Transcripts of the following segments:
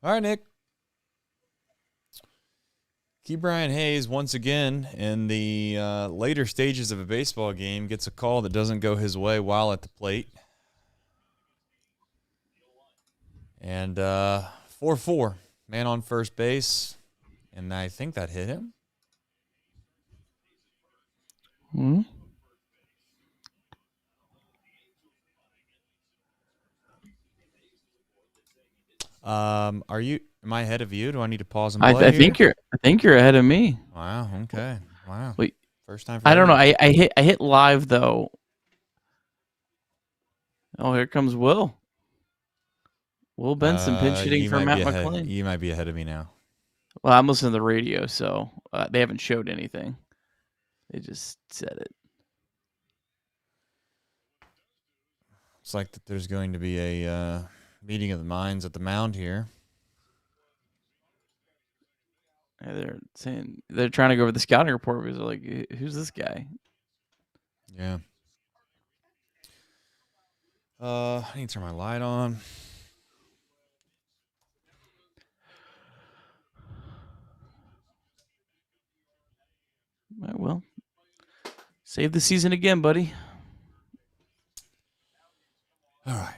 All right, Nick. Key Brian Hayes, once again, in the later stages of a baseball game, gets a call that doesn't go his way while at the plate. And 4-4, man on first base. And I think that hit him. Hmm? Am I ahead of you? Do I need to pause and play I think here? I think you're ahead of me. Wow. Okay. Wow. Wait, First time for I don't know. everyone. I hit live though. Oh, here comes Will. Will Benson pinch hitting for Matt McClain. You might be ahead of me now. Well, I'm listening to the radio, so they haven't showed anything. They just said it. It's like that there's going to be a meeting of the minds at the mound here. They're saying they're trying to go over the scouting report because they're like, "Who's this guy?" Yeah. I need to turn my light on. All right, well, save the season again, buddy. All right.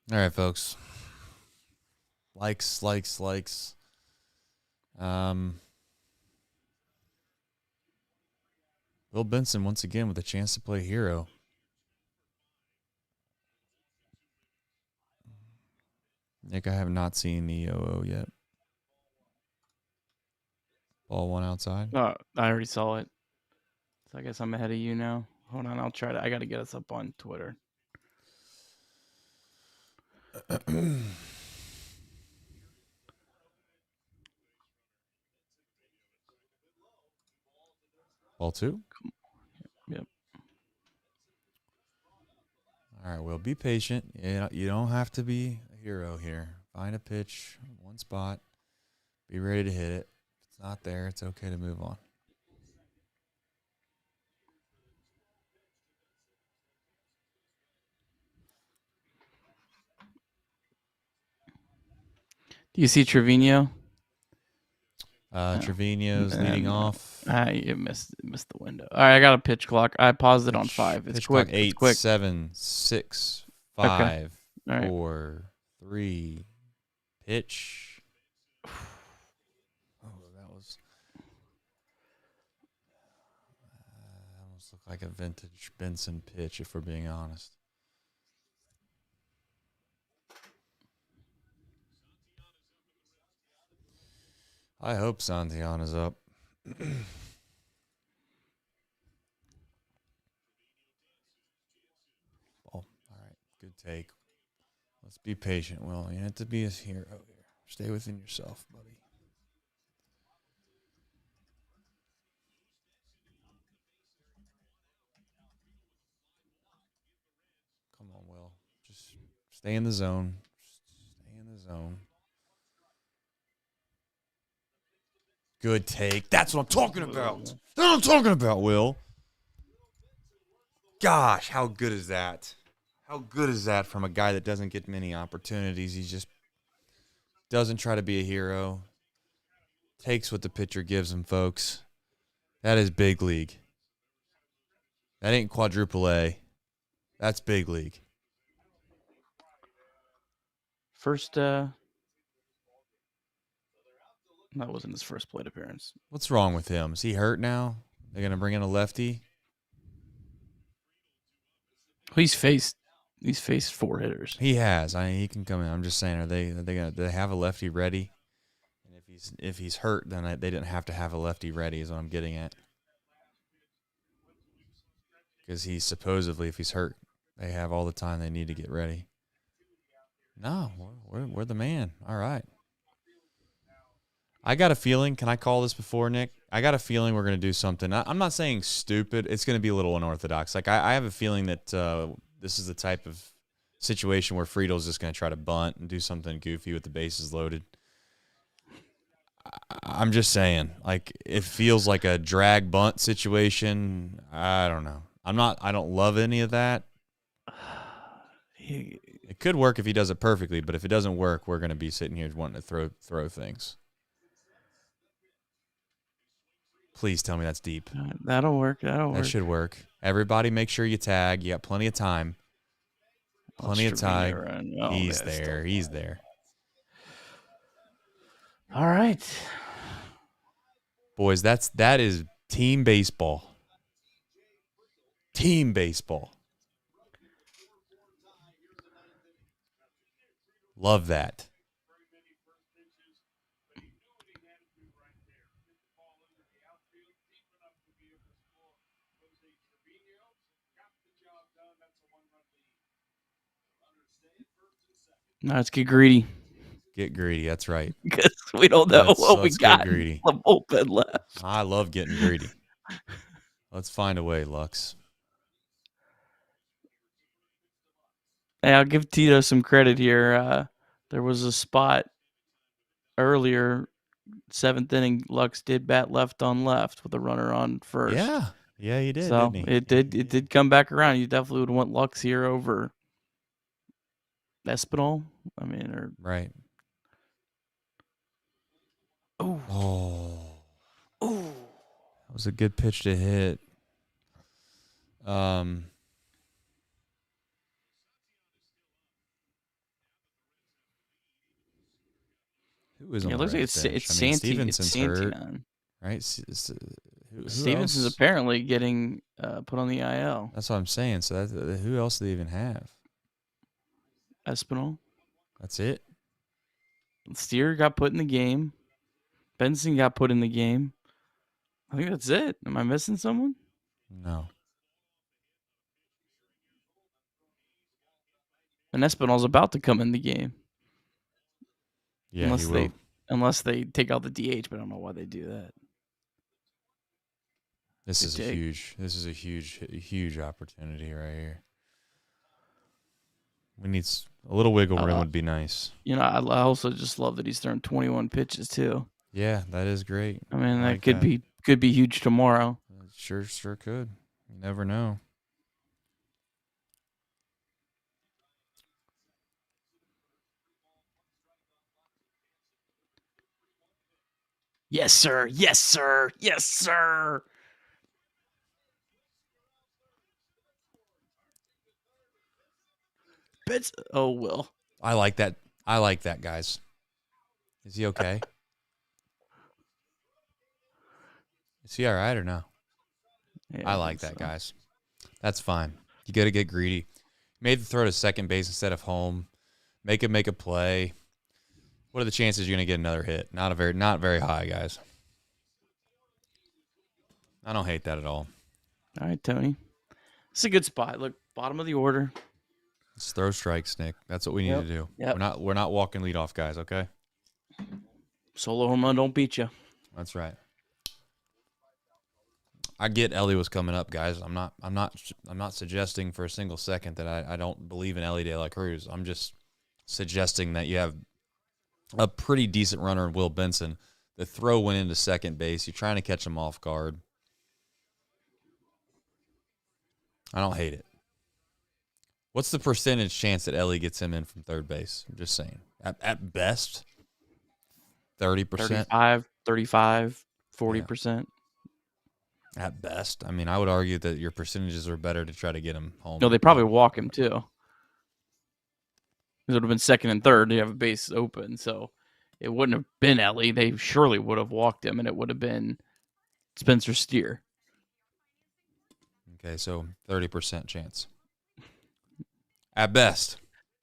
All right, folks. Likes. Will Benson once again with a chance to play hero. Nick, I have not seen the 0-0 yet. Ball one outside. I already saw it. So I guess I'm ahead of you now. Hold on, I'll try to. I got to get us up on Twitter. Ball two. Yep. All right, well, be patient. You don't have to be a hero here. Find a pitch, one spot. Be ready to hit it. If it's not there, it's okay to move on. Do you see Trevino? Trevino's leading off. You missed the window. All right, I got a pitch clock. I paused it on 5. It's quick. 8, it's quick. 7, 6, 5, Okay. 4, 3. Pitch. Oh, that was almost looked like a vintage Benson pitch, if we're being honest. I hope Santiana's up. All right, good take. Let's be patient, Will. You have to be a hero here. Stay within yourself, buddy. Come on, Will. Just stay in the zone. Stay in the zone. Good take. That's what I'm talking about. That's what I'm talking about, Will. Gosh, how good is that? How good is that from a guy that doesn't get many opportunities? He just doesn't try to be a hero. Takes what the pitcher gives him, folks. That is big league. That ain't quadruple A. That's big league. First, that wasn't his first plate appearance. What's wrong with him? Is he hurt now? They're going to bring in a lefty? He's faced 4 hitters. He has. He can come in. I'm just saying, do they have a lefty ready? And if he's hurt, then they didn't have to have a lefty ready is what I'm getting at. Because he's supposedly, if he's hurt, they have all the time they need to get ready. No, we're the man. All right. I got a feeling. Can I call this before, Nick? I got a feeling we're going to do something. I'm not saying stupid. It's going to be a little unorthodox. Like I have a feeling that this is the type of situation where Friedel's just going to try to bunt and do something goofy with the bases loaded. I'm just saying, like, it feels like a drag bunt situation. I don't know. I don't love any of that. It could work if he does it perfectly, but if it doesn't work, we're going to be sitting here wanting to throw things. Please tell me that's deep. That'll work. That should work. Everybody make sure you tag. You got plenty of time. Plenty of time. Oh, He's there. He's there. All right. Boys, that is team baseball. Team baseball. Love that. Now let's get greedy. Get greedy. That's right. Because we don't know what we got. Greedy. The bullpen left. I love getting greedy. Let's find a way, Lux. Hey, I'll give Tito some credit here. There was a spot earlier, 7th inning. Lux did bat left on left with a runner on first. Yeah, he did. So didn't he? it did come back around. You definitely would want Lux here over Espinal. I mean, or right. Oh. That was a good pitch to hit. Who is on the looks like Reds bench? it's Santi. Stevenson's hurt, right? Who Stevenson's else? apparently getting put on the IL. That's what I'm saying. So who else do they even have? Espinal. That's it. Steer got put in the game. Benson got put in the game. I think that's it. Am I missing someone? No. And Espinal's about to come in the game. Yeah, unless they take out the DH, but I don't know why they do that. This is a huge opportunity right here. We need a little wiggle room would be nice. I also just love that he's throwing 21 pitches too. Yeah, that is great. I mean, that could be huge tomorrow. Sure could. You never know. Yes, sir. Yes, sir. Yes, sir. Oh, Will. I like that. Guys. Is he okay? Is he all right or no? Yeah, I like that, guys. That's fine. You got to get greedy. Made the throw to second base instead of home. Make a play. What are the chances you're going to get another hit? Not very high, guys. I don't hate that at all. All right, Tony. It's a good spot. Look, bottom of the order. Let's throw strikes, Nick. That's what we need to do. Yep. We're not walking leadoff guys, okay? Solo home run don't beat you. That's right. I get Ellie was coming up, guys. I'm not suggesting for a single second that I don't believe in Ellie De La Cruz. I'm just suggesting that you have a pretty decent runner in Will Benson. The throw went into second base. You're trying to catch him off guard. I don't hate it. What's the percentage chance that Ellie gets him in from third base? I'm just saying. At best, 30%. 35, 40%. At best. I mean, I would argue that your percentages are better to try to get him home. No, they probably walk him too. Because it would have been second and third. They have a base open, so it wouldn't have been Ellie. They surely would have walked him, and it would have been Spencer Steer. Okay, so 30% chance. At best.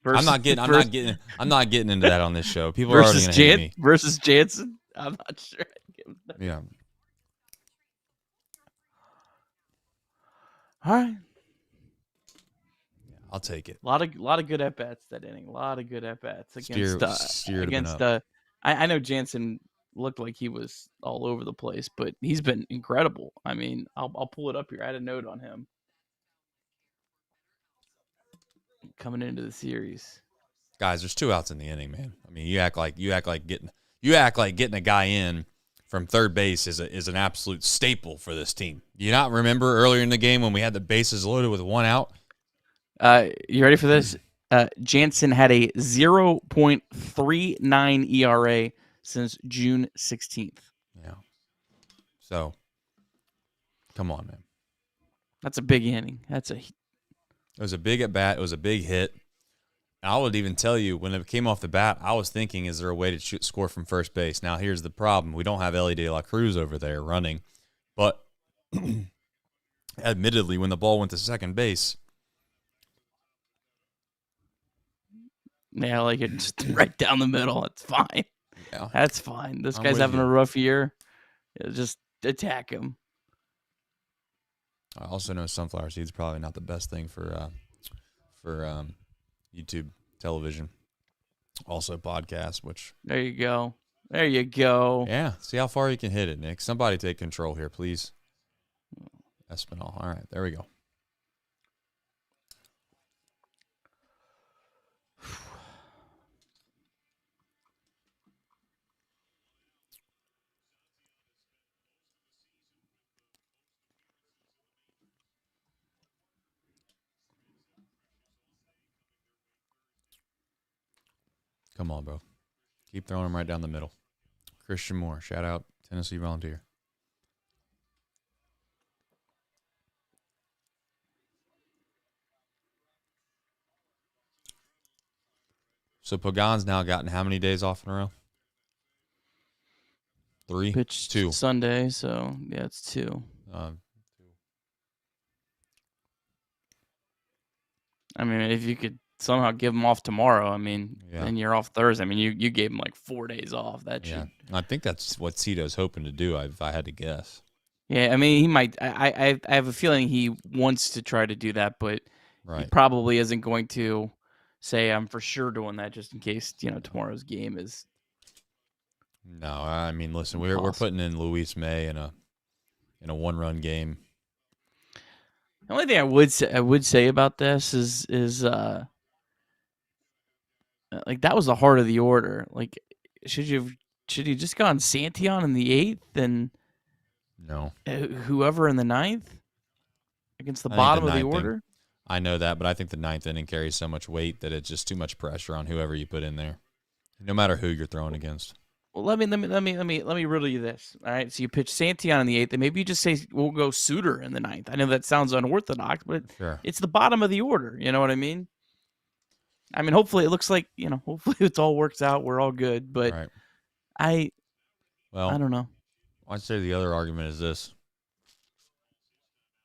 I'm not getting into that on this show. People are already going to hate me. Versus Jansen? I'm not sure I'd give him that. Yeah. All right. I'll take it. A lot of good at bats that inning. A lot of good at bats against I know Jansen looked like he was all over the place, but he's been incredible. I mean, I'll pull it up here. I had a note on him. coming into the series. Guys, there's 2 outs in the inning, man. I mean, you act like getting a guy in from third base is an absolute staple for this team. Do you not remember earlier in the game when we had the bases loaded with 1 out? You ready for this? Jansen had a 0.39 ERA since June 16th. Yeah. So, come on, man. That's a big inning. It was a big at bat. It was a big hit. I would even tell you, when it came off the bat, I was thinking, is there a way to score from first base? Now, here's the problem. We don't have Ellie De La Cruz over there running. But admittedly, when the ball went to second base. Yeah, like it just right down the middle. It's fine. Yeah. That's fine. This guy's having a rough year. Just attack him. I also know sunflower seeds probably not the best thing for YouTube television. Also podcast, which there you go. There you go. Yeah. See how far you can hit it, Nick. Somebody take control here, please. Espinal. All right, there we go. Come on, bro. Keep throwing them right down the middle. Christian Moore, shout out Tennessee Volunteer. So Pagan's now gotten how many days off in a row? 3? Pitched 2. Sunday, so yeah, it's 2. I mean, if you could somehow give him off tomorrow, I mean, then you're off Thursday. I mean, you gave him like 4 days off. That should. I think that's what Cito's hoping to do, if I had to guess. Yeah, I mean, he might. I have a feeling he wants to try to do that, but he probably isn't going to say, I'm for sure doing that just in case, tomorrow's game is. No, I mean, listen, we're putting in Luis May in a 1-run game. The only thing I would say about this is like that was the heart of the order. Like, should you just gone Santillan in the 8th and no whoever in the 9th against the bottom of the order? I know that, but I think the 9th inning carries so much weight that it's just too much pressure on whoever you put in there, no matter who you're throwing against. Well, let me riddle you this. All right, so you pitch Santillan in the 8th, and maybe you just say we'll go Suter in the 9th. I know that sounds unorthodox, but it's the bottom of the order. You know what I mean? I mean, hopefully it looks like hopefully it all works out. We're all good, but I don't know. I'd say the other argument is this: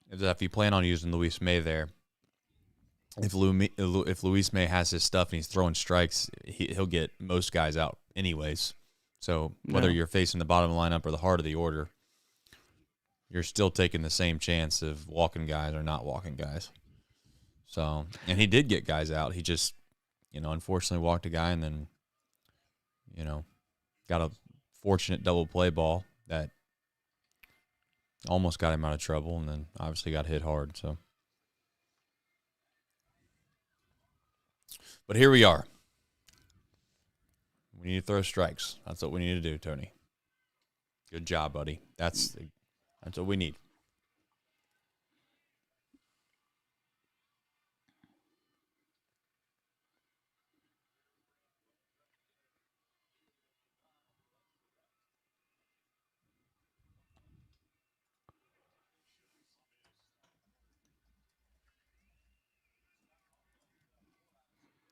is that if you plan on using Luis May there, if Luis May has his stuff and he's throwing strikes, he'll get most guys out anyways. So whether you're facing the bottom of the lineup or the heart of the order, you're still taking the same chance of walking guys or not walking guys. So, and he did get guys out. He just, unfortunately walked a guy and then, got a fortunate double play ball that almost got him out of trouble and then obviously got hit hard. So, but here we are. We need to throw strikes. That's what we need to do, Tony. Good job, buddy. That's what we need.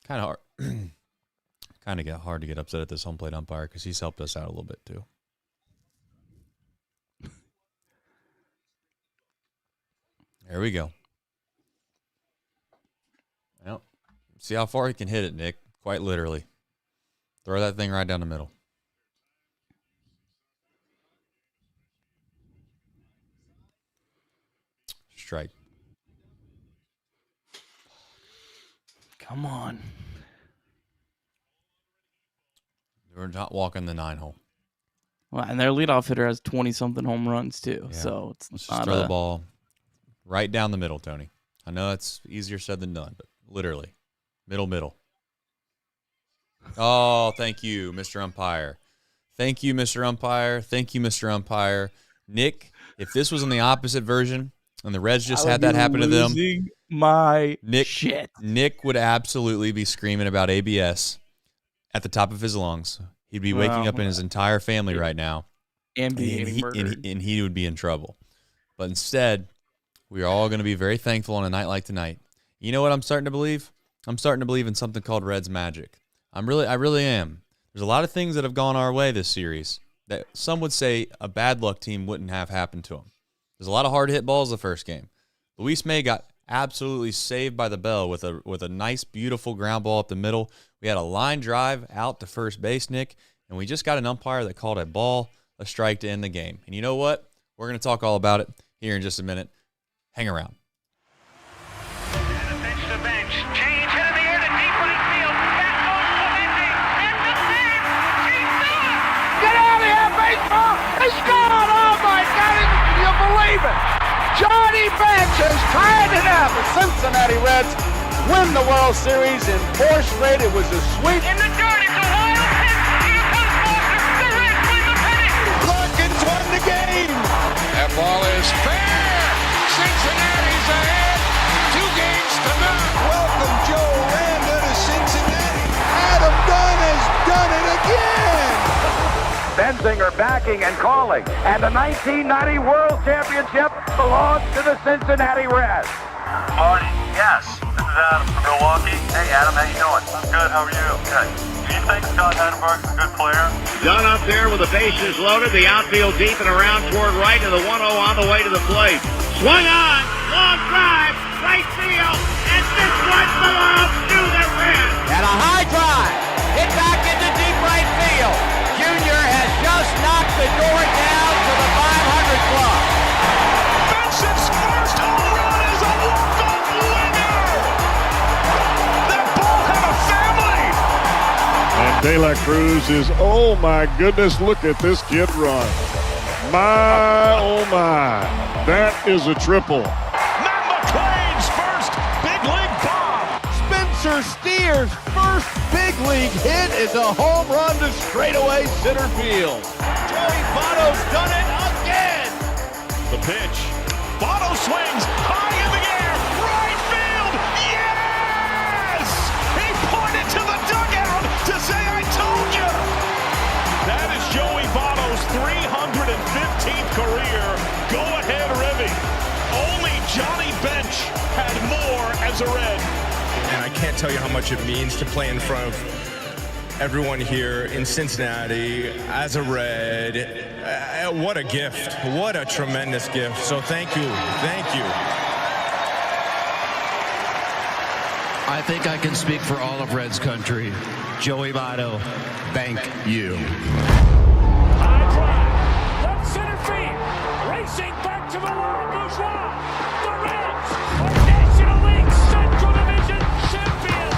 Kind of hard. Kind of get hard to get upset at this home plate umpire because he's helped us out a little bit too. There we go. Well, see how far he can hit it, Nick. Quite literally. Throw that thing right down the middle. Strike. Come on. We're not walking the 9-hole. Well, and their leadoff hitter has 20-something home runs too. Yeah. So Let's just throw the ball right down the middle, Tony. I know it's easier said than done, but literally. Middle. Oh, thank you, Mr. Umpire. Thank you, Mr. Umpire. Thank you, Mr. Umpire. Nick, if this was in the opposite version and the Reds just had that happen to them, Nick would absolutely be screaming about ABS at the top of his lungs. He'd be waking up in his entire family right now. And he would be in trouble. But instead, we are all going to be very thankful on a night like tonight. You know what I'm starting to believe? I'm starting to believe in something called Reds magic. I really am. There's a lot of things that have gone our way this series that some would say a bad luck team wouldn't have happened to them. There's a lot of hard hit balls the first game. Luis May got absolutely saved by the bell with a nice, beautiful ground ball up the middle. We had a line drive out to first base, Nick, and we just got an umpire that called a ball a strike to end the game. And you know what? We're going to talk all about it here in just a minute. Hang around. Bench to bench. Change hit in the air to deep right field. Back goes Clemente. It's the save. He's done it. Get out of here, baseball. He scored. Oh, my God. Can you believe it? Johnny Bench has tied it up. The Cincinnati Reds win the World Series in 4 straight. It was a sweep. In the dirt. It's a wild pitch. Here comes Foster. The Reds win the pennant. Larkins won the game. That ball is fair. Cincinnati's ahead, 2 games to none. Welcome, Joe Randa to Cincinnati. Adam Dunn has done it again. Benzinger backing and calling, and the 1990 World Championship belongs to the Cincinnati Reds. Marty, yes. This is Adam from Milwaukee. Hey, Adam, how you doing? I'm good. How are you? Good. Do you think Scott Chatterbox is a good player? Dunn up there with the bases loaded, the outfield deep and around toward right, and the 1-0 on the way to the plate. Swung on, long drive, right field, and this one belongs to the Reds. And a high drive, hit back into deep right field. Junior has just knocked the door down to the 500 club. Benson's first home run is a walk-off winner. That ball had a family. And De La Cruz is, oh my goodness, look at this kid run. My, oh my, that is a triple. Matt McClain's first big league bomb. Spencer Steer's first big league hit is a home run to straightaway center field. Joey Votto's done it again. The pitch. Votto swings high in the air. Right field. Yes! He pointed to the dugout to say, I told you. That is Joey Votto's 315th career go-ahead ribby. Only Johnny Bench had more as a Red. And I can't tell you how much it means to play in front of everyone here in Cincinnati as a Red. What a gift. What a tremendous gift. So thank you. Thank you. I think I can speak for all of Reds country. Joey Votto, thank you. High drive, left center field, racing back to the Laurent Bourgeois. The Reds are National League Central Division champions.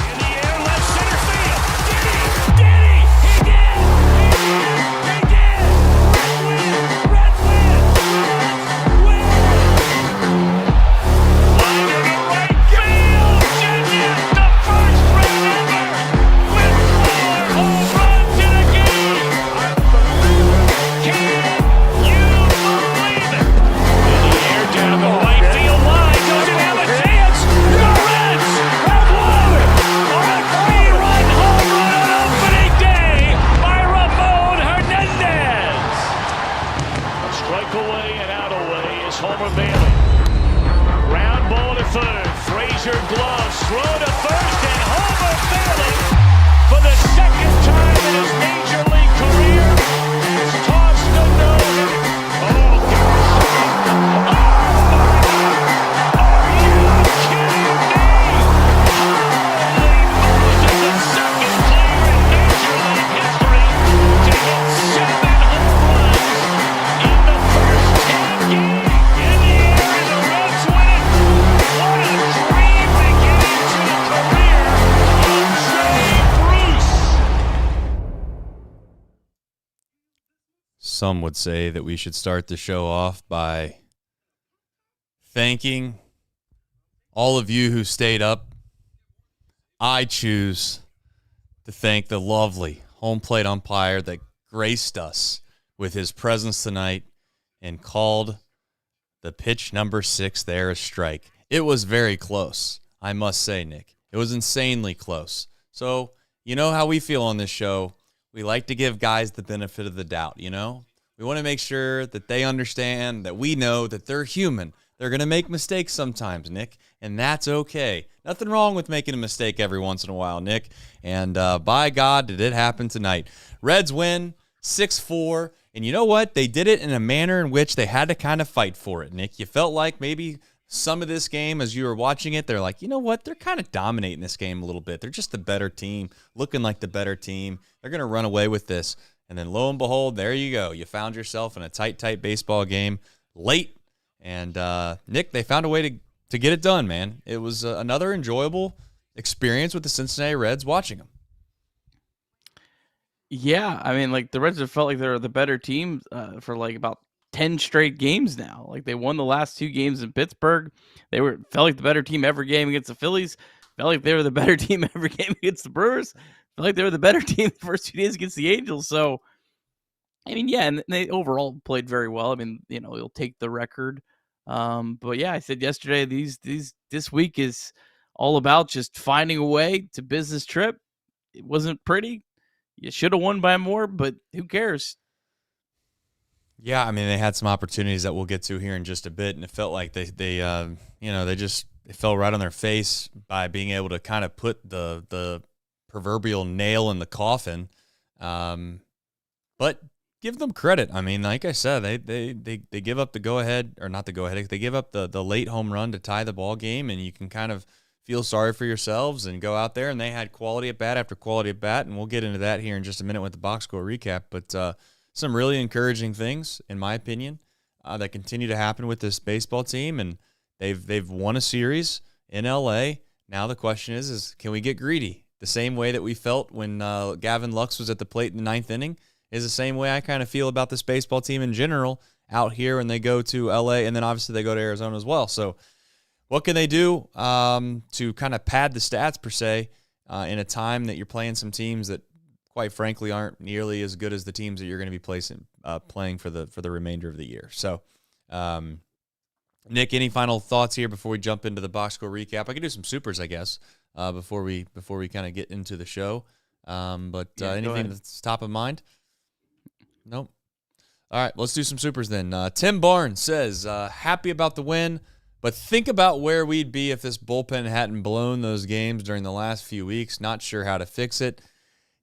In the air, left center field. Did he? He did! He did! Reds win! Line to right field. Genius, the first Red ever with 4 home runs in a game. Can you believe it? In the air, down the right field line, doesn't have a chance. The Reds have won on a 3-run home run on opening day by Ramon Hernandez. A strike away and out away is Homer Bailey. Ground ball to third. Frazier gloves. Throw to first, and Homer Bailey, for the second time in his major league career, has tossed a no-hitter. Oh, gosh. Oh, are you kidding me? Holy Moses, the second player in major league history to hit 7 home runs in the first 10 games. In the air, and the Reds win. What a dream beginning to the career of Jay Bruce. Some would say that we should start the show off by thanking all of you who stayed up I choose to thank the lovely home plate umpire that graced us with his presence tonight and called the pitch number 6 there a strike. It was very close, I must say, Nick. It was insanely close. So, you know how we feel on this show. We like to give guys the benefit of the doubt, you know? We want to make sure that they understand that we know that they're human. They're going to make mistakes sometimes, Nick, and that's okay. Nothing wrong with making a mistake every once in a while, Nick. And by God, did it happen tonight. Reds win 6-4, and you know what? They did it in a manner in which they had to kind of fight for it, Nick. You felt like maybe some of this game, as you were watching it, they're like, you know what? They're kind of dominating this game a little bit. They're just the better team, looking like the better team. They're going to run away with this. And then lo and behold, there you go. You found yourself in a tight baseball game late. And, Nick, they found a way to get it done, man. It was another enjoyable experience with the Cincinnati Reds watching them. Yeah, I mean, like, the Reds have felt like they're the better team for, like, about 10 straight games now. Like, they won the last 2 games in Pittsburgh. They felt like the better team every game against the Phillies. Felt like they were the better team every game against the Brewers. Felt like they were the better team the first 2 days against the Angels. So, I mean, yeah, and they overall played very well. I mean, you know, you'll take the record. But yeah, I said yesterday, this week is all about just finding a way to business trip. It wasn't pretty. You should have won by more, but who cares? Yeah, I mean, they had some opportunities that we'll get to here in just a bit, and it felt like they fell right on their face by being able to kind of put the proverbial nail in the coffin. But give them credit. I mean, like I said, they give up the go-ahead, or not the go-ahead, they give up the late home run to tie the ball game, and you can kind of feel sorry for yourselves and go out there, and they had quality at bat after quality at bat, and we'll get into that here in just a minute with the box score recap. But some really encouraging things, in my opinion, that continue to happen with this baseball team, and they've won a series in L.A. Now the question is can we get greedy? The same way that we felt when Gavin Lux was at the plate in the 9th inning is the same way I kind of feel about this baseball team in general out here when they go to L.A., and then obviously they go to Arizona as well. So what can they do to kind of pad the stats, per se, in a time that you're playing some teams that, quite frankly, aren't nearly as good as the teams that you're going to be playing for the remainder of the year? So, Nick, any final thoughts here before we jump into the box score recap? I could do some supers, I guess, before we kind of get into the show. Anything that's top of mind? Nope. All right, let's do some supers then. Tim Barnes says, happy about the win, but think about where we'd be if this bullpen hadn't blown those games during the last few weeks. Not sure how to fix it.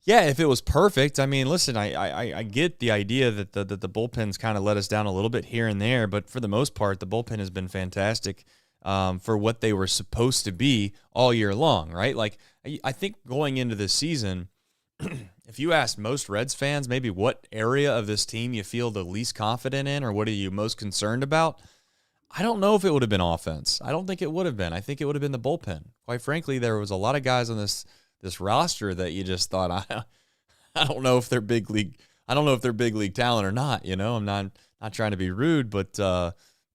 Yeah, if it was perfect, I mean, listen, I get the idea that the bullpen's kind of let us down a little bit here and there, but for the most part, the bullpen has been fantastic for what they were supposed to be all year long, right? Like, I think going into this season, if you asked most Reds fans maybe what area of this team you feel the least confident in, or what are you most concerned about, I don't know if it would have been offense. I don't think it would have been. I think it would have been the bullpen. Quite frankly, there was a lot of guys on this roster that you just thought, I don't know if they're big league. I don't know if they're big league talent or not. You know, I'm not trying to be rude, but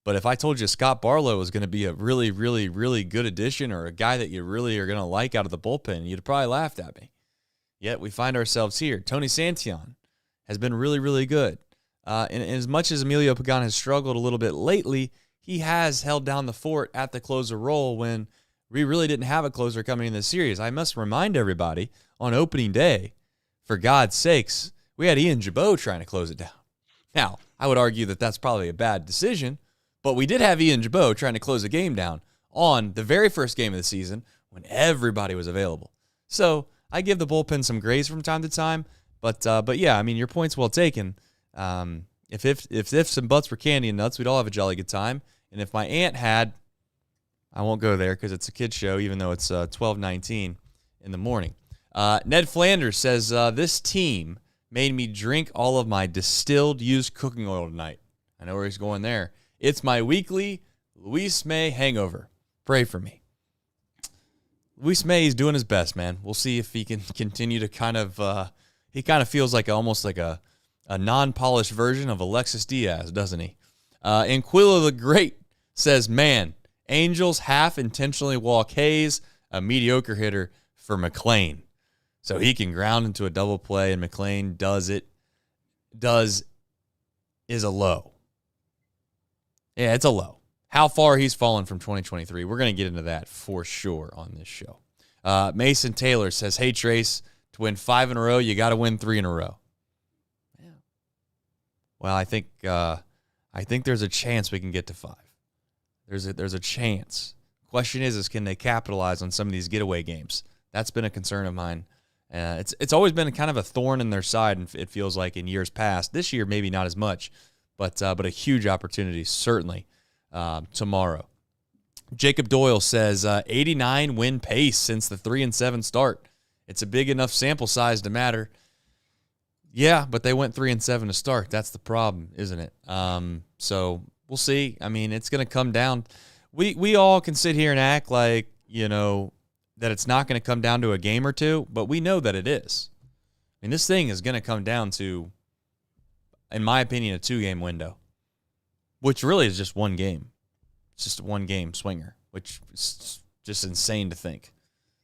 if I told you Scott Barlow was going to be a really, really, really good addition, or a guy that you really are going to like out of the bullpen, you'd probably laughed at me. Yet we find ourselves here. Tony Santillan has been really, really good. And as much as Emilio Pagan has struggled a little bit lately, he has held down the fort at the closer role when we really didn't have a closer coming in this series. I must remind everybody, on opening day, for God's sakes, we had Ian Jabot trying to close it down. Now, I would argue that that's probably a bad decision, but we did have Ian Jabot trying to close the game down on the very first game of the season when everybody was available. So I give the bullpen some grace from time to time, but yeah, I mean, your point's well taken. If ifs and buts were candy and nuts, we'd all have a jolly good time. And if my aunt had, I won't go there because it's a kid's show, even though it's 12:19 in the morning. Ned Flanders says, this team made me drink all of my distilled used cooking oil tonight. I know where he's going there. It's my weekly Luis May hangover. Pray for me. Luis May is doing his best, man. We'll see if he can continue to kind of he kind of feels like almost like a non-polished version of Alexis Diaz, doesn't he? Anquilla the Great says, man, Angels half intentionally walk Hayes, a mediocre hitter, for McLean. So he can ground into a double play, and McLean is a low. Yeah, it's a low. How far he's fallen from 2023, we're going to get into that for sure on this show. Mason Taylor says, hey, Trace, to win 5 in a row, you got to win 3 in a row. Yeah. Well, I think there's a chance we can get to 5. There's a chance. Question is can they capitalize on some of these getaway games? That's been a concern of mine. It's always been kind of a thorn in their side, and it feels like in years past. This year, maybe not as much, but a huge opportunity certainly tomorrow. Jacob Doyle says 89 win pace since the 3-7 start. It's a big enough sample size to matter. Yeah, but they went 3-7 to start. That's the problem, isn't it? So we'll see. I mean, it's going to come down. We all can sit here and act like, that it's not going to come down to a game or two, but we know that it is. I mean, this thing is going to come down to, in my opinion, a 2-game window, which really is just one game. It's just a 1-game swinger, which is just insane to think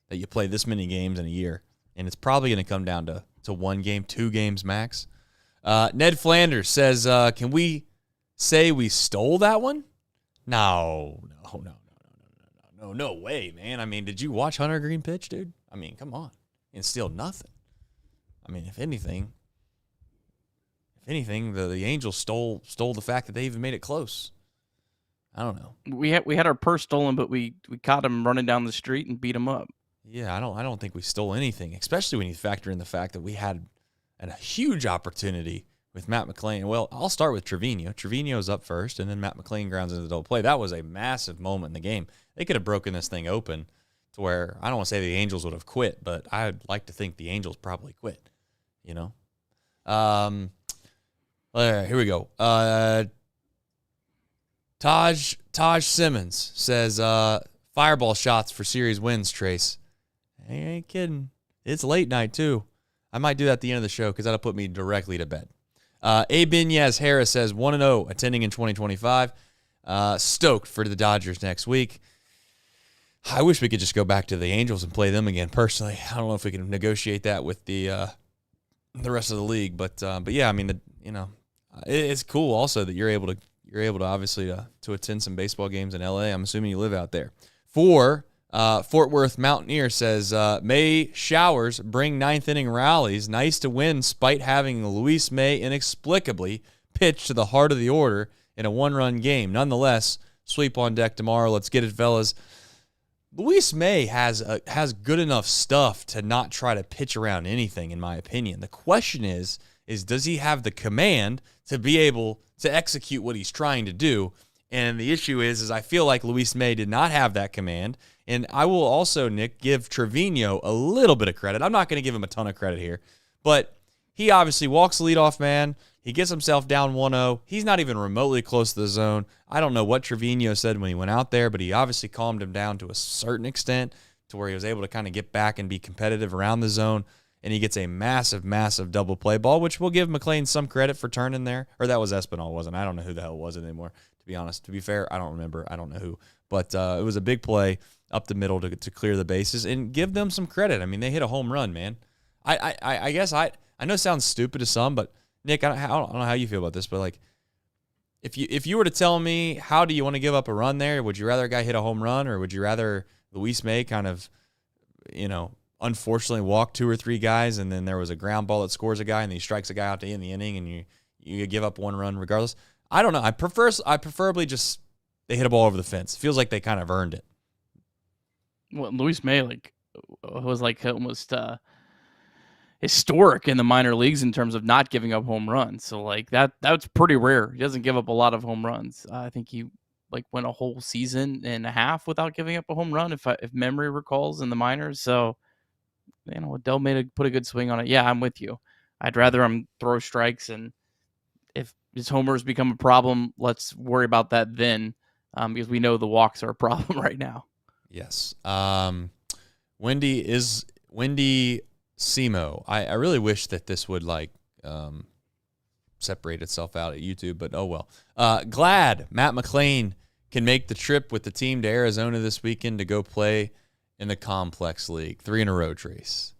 that you play this many games in a year, and it's probably going to come down to 1 game, 2 games max. Ned Flanders says, can we say we stole that one? No way, man. I mean, did you watch Hunter Greene pitch, dude? I mean, come on. And steal nothing. I mean, if anything, the Angels stole the fact that they even made it close. I don't know. We had our purse stolen, but we caught him running down the street and beat him up. Yeah, I don't think we stole anything, especially when you factor in the fact that we had a huge opportunity with Matt McLean. Well, I'll start with Trevino. Trevino's up first, and then Matt McLean grounds into the double play. That was a massive moment in the game. They could have broken this thing open to where, I don't want to say the Angels would have quit, but I'd like to think the Angels probably quit, Here we go. Taj Simmons says, fireball shots for series wins, Trace. I ain't kidding. It's late night, too. I might do that at the end of the show because that'll put me directly to bed. Abinyaz Harris says 1-0 attending in 2025. Stoked for the Dodgers next week. I wish we could just go back to the Angels and play them again. Personally, I don't know if we can negotiate that with the rest of the league, but yeah, I mean, it's cool also that you're able to obviously to attend some baseball games in LA. I'm assuming you live out there. For Fort Worth Mountaineer says May showers bring 9th inning rallies. Nice to win, spite having Luis May inexplicably pitch to the heart of the order in a 1-run game. Nonetheless, sweep on deck tomorrow. Let's get it, fellas. Luis May has good enough stuff to not try to pitch around anything, in my opinion. The question is does he have the command to be able to execute what he's trying to do? And the issue is I feel like Luis May did not have that command. And I will also, Nick, give Trevino a little bit of credit. I'm not going to give him a ton of credit here, but he obviously walks the leadoff man. He gets himself down 1-0. He's not even remotely close to the zone. I don't know what Trevino said when he went out there, but he obviously calmed him down to a certain extent to where he was able to kind of get back and be competitive around the zone. And he gets a massive, massive double play ball, which we'll give McLean some credit for turning there. Or that was Espinal, wasn't it? I don't know who the hell it was anymore, to be honest. To be fair, I don't remember. I don't know who. But it was a big play up the middle to clear the bases and give them some credit. I mean, they hit a home run, man. I guess I know it sounds stupid to some, but Nick, I don't know how you feel about this, but like, if you were to tell me how do you want to give up a run there, would you rather a guy hit a home run, or would you rather Luis May kind of, unfortunately walk 2 or 3 guys, and then there was a ground ball that scores a guy, and then he strikes a guy out to end the inning, and you give up 1 run regardless? I don't know. I preferably just they hit a ball over the fence. Feels like they kind of earned it. Well, Luis May was almost historic in the minor leagues in terms of not giving up home runs. So that's pretty rare. He doesn't give up a lot of home runs. I think he went a whole season and a half without giving up a home run, if memory recalls, in the minors. So Adele put a good swing on it. Yeah, I'm with you. I'd rather him throw strikes, and if his homers become a problem, let's worry about that then, because we know the walks are a problem right now. Yes. Wendy Simo. I really wish that this would separate itself out at YouTube, but oh well. Glad Matt McLean can make the trip with the team to Arizona this weekend to go play in the complex league. 3 in a row, Trace.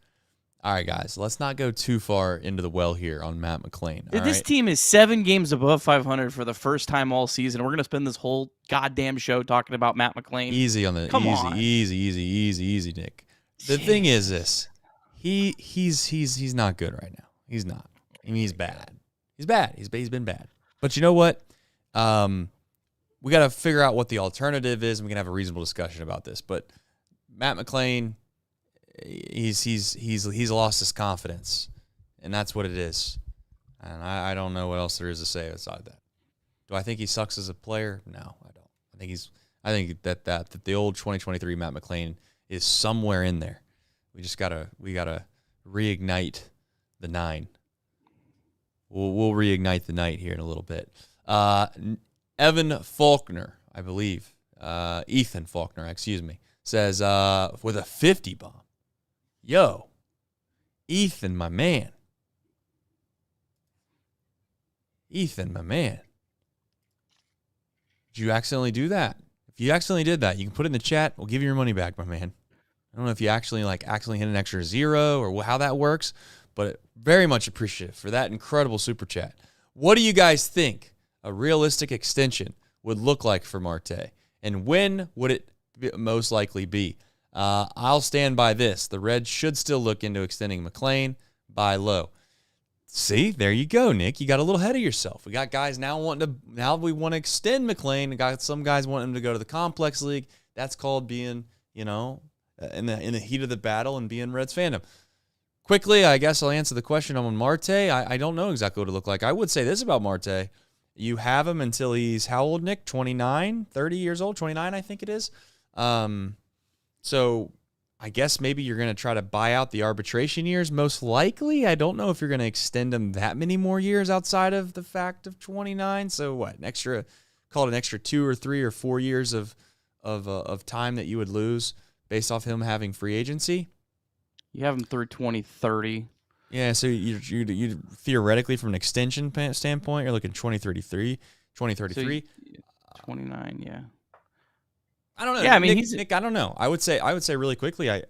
All right, guys, let's not go too far into the well here on Matt McLain. This team is 7 games above 500 for the first time all season. We're going to spend this whole goddamn show talking about Matt McLain. Easy on the easy, Nick. The thing is this: he's not good right now. He's not. I mean, he's bad. He's bad. He's been bad. But you know what? We got to figure out what the alternative is, and we can have a reasonable discussion about this. But Matt McLain, he's lost his confidence, and that's what it is. And I don't know what else there is to say outside that. Do I think he sucks as a player? No, I don't. I think that the old 2023 Matt McLain is somewhere in there. We gotta reignite the 9. We'll reignite the night here in a little bit. Evan Faulkner, I believe, Ethan Faulkner, excuse me, says with a 50 bomb. Yo, Ethan, my man. Ethan, my man. Did you accidentally do that? If you accidentally did that, you can put it in the chat. We'll give you your money back, my man. I don't know if you accidentally hit an extra 0 or how that works, but very much appreciative for that incredible super chat. What do you guys think a realistic extension would look like for Marte? And when would it most likely be? I'll stand by this. The Reds should still look into extending McLain. Buy low. See, there you go, Nick. You got a little ahead of yourself. We got guys now we want to extend McLain. We got some guys wanting him to go to the complex league. That's called being, in the heat of the battle and being Reds fandom. Quickly, I guess I'll answer the question on Marte. I don't know exactly what it looked like. I would say this about Marte. You have him until he's how old, Nick? 29, 30 years old? 29, I think it is. So I guess maybe you're going to try to buy out the arbitration years, most likely. I don't know if you're going to extend him that many more years outside of the fact of 29. So what, an extra 2 or 3 or 4 years of time that you would lose based off him having free agency? You have him through 2030. Yeah, so you theoretically, from an extension standpoint, you're looking 2033. 29, yeah. I don't know. Yeah, I mean, Nick, I don't know. I would say really quickly, I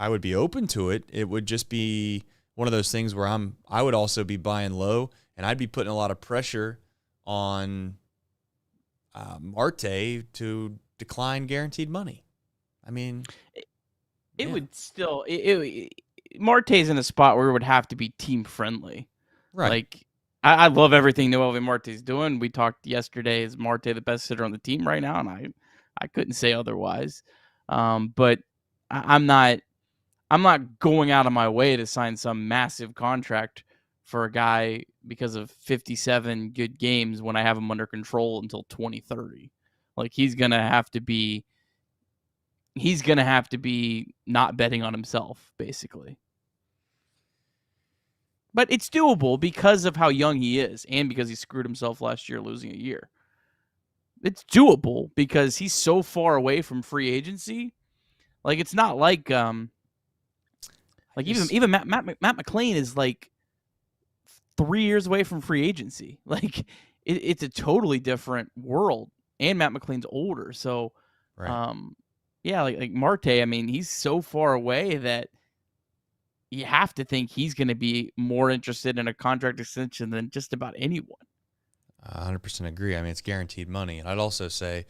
would be open to it. It would just be one of those things where I would also be buying low, and I'd be putting a lot of pressure on Marte to decline guaranteed money. I mean, it would still Marte's in a spot where it would have to be team friendly. Right. Like, I love everything Noelvi Marte's doing. We talked yesterday, is Marte the best hitter on the team right now? And I couldn't say otherwise. But I'm not going out of my way to sign some massive contract for a guy because of 57 good games when I have him under control until 2030. Like, he's going to have to be not betting on himself, basically. But it's doable because of how young he is and because he screwed himself last year losing a year. It's doable because he's so far away from free agency. Like, it's not like even Matt McLain is like 3 years away from free agency. Like, it's a totally different world, and Matt McLain's older. So, right. Yeah, like Marte, I mean, he's so far away that you have to think he's going to be more interested in a contract extension than just about anyone. 100% agree. I mean, it's guaranteed money. And I'd also say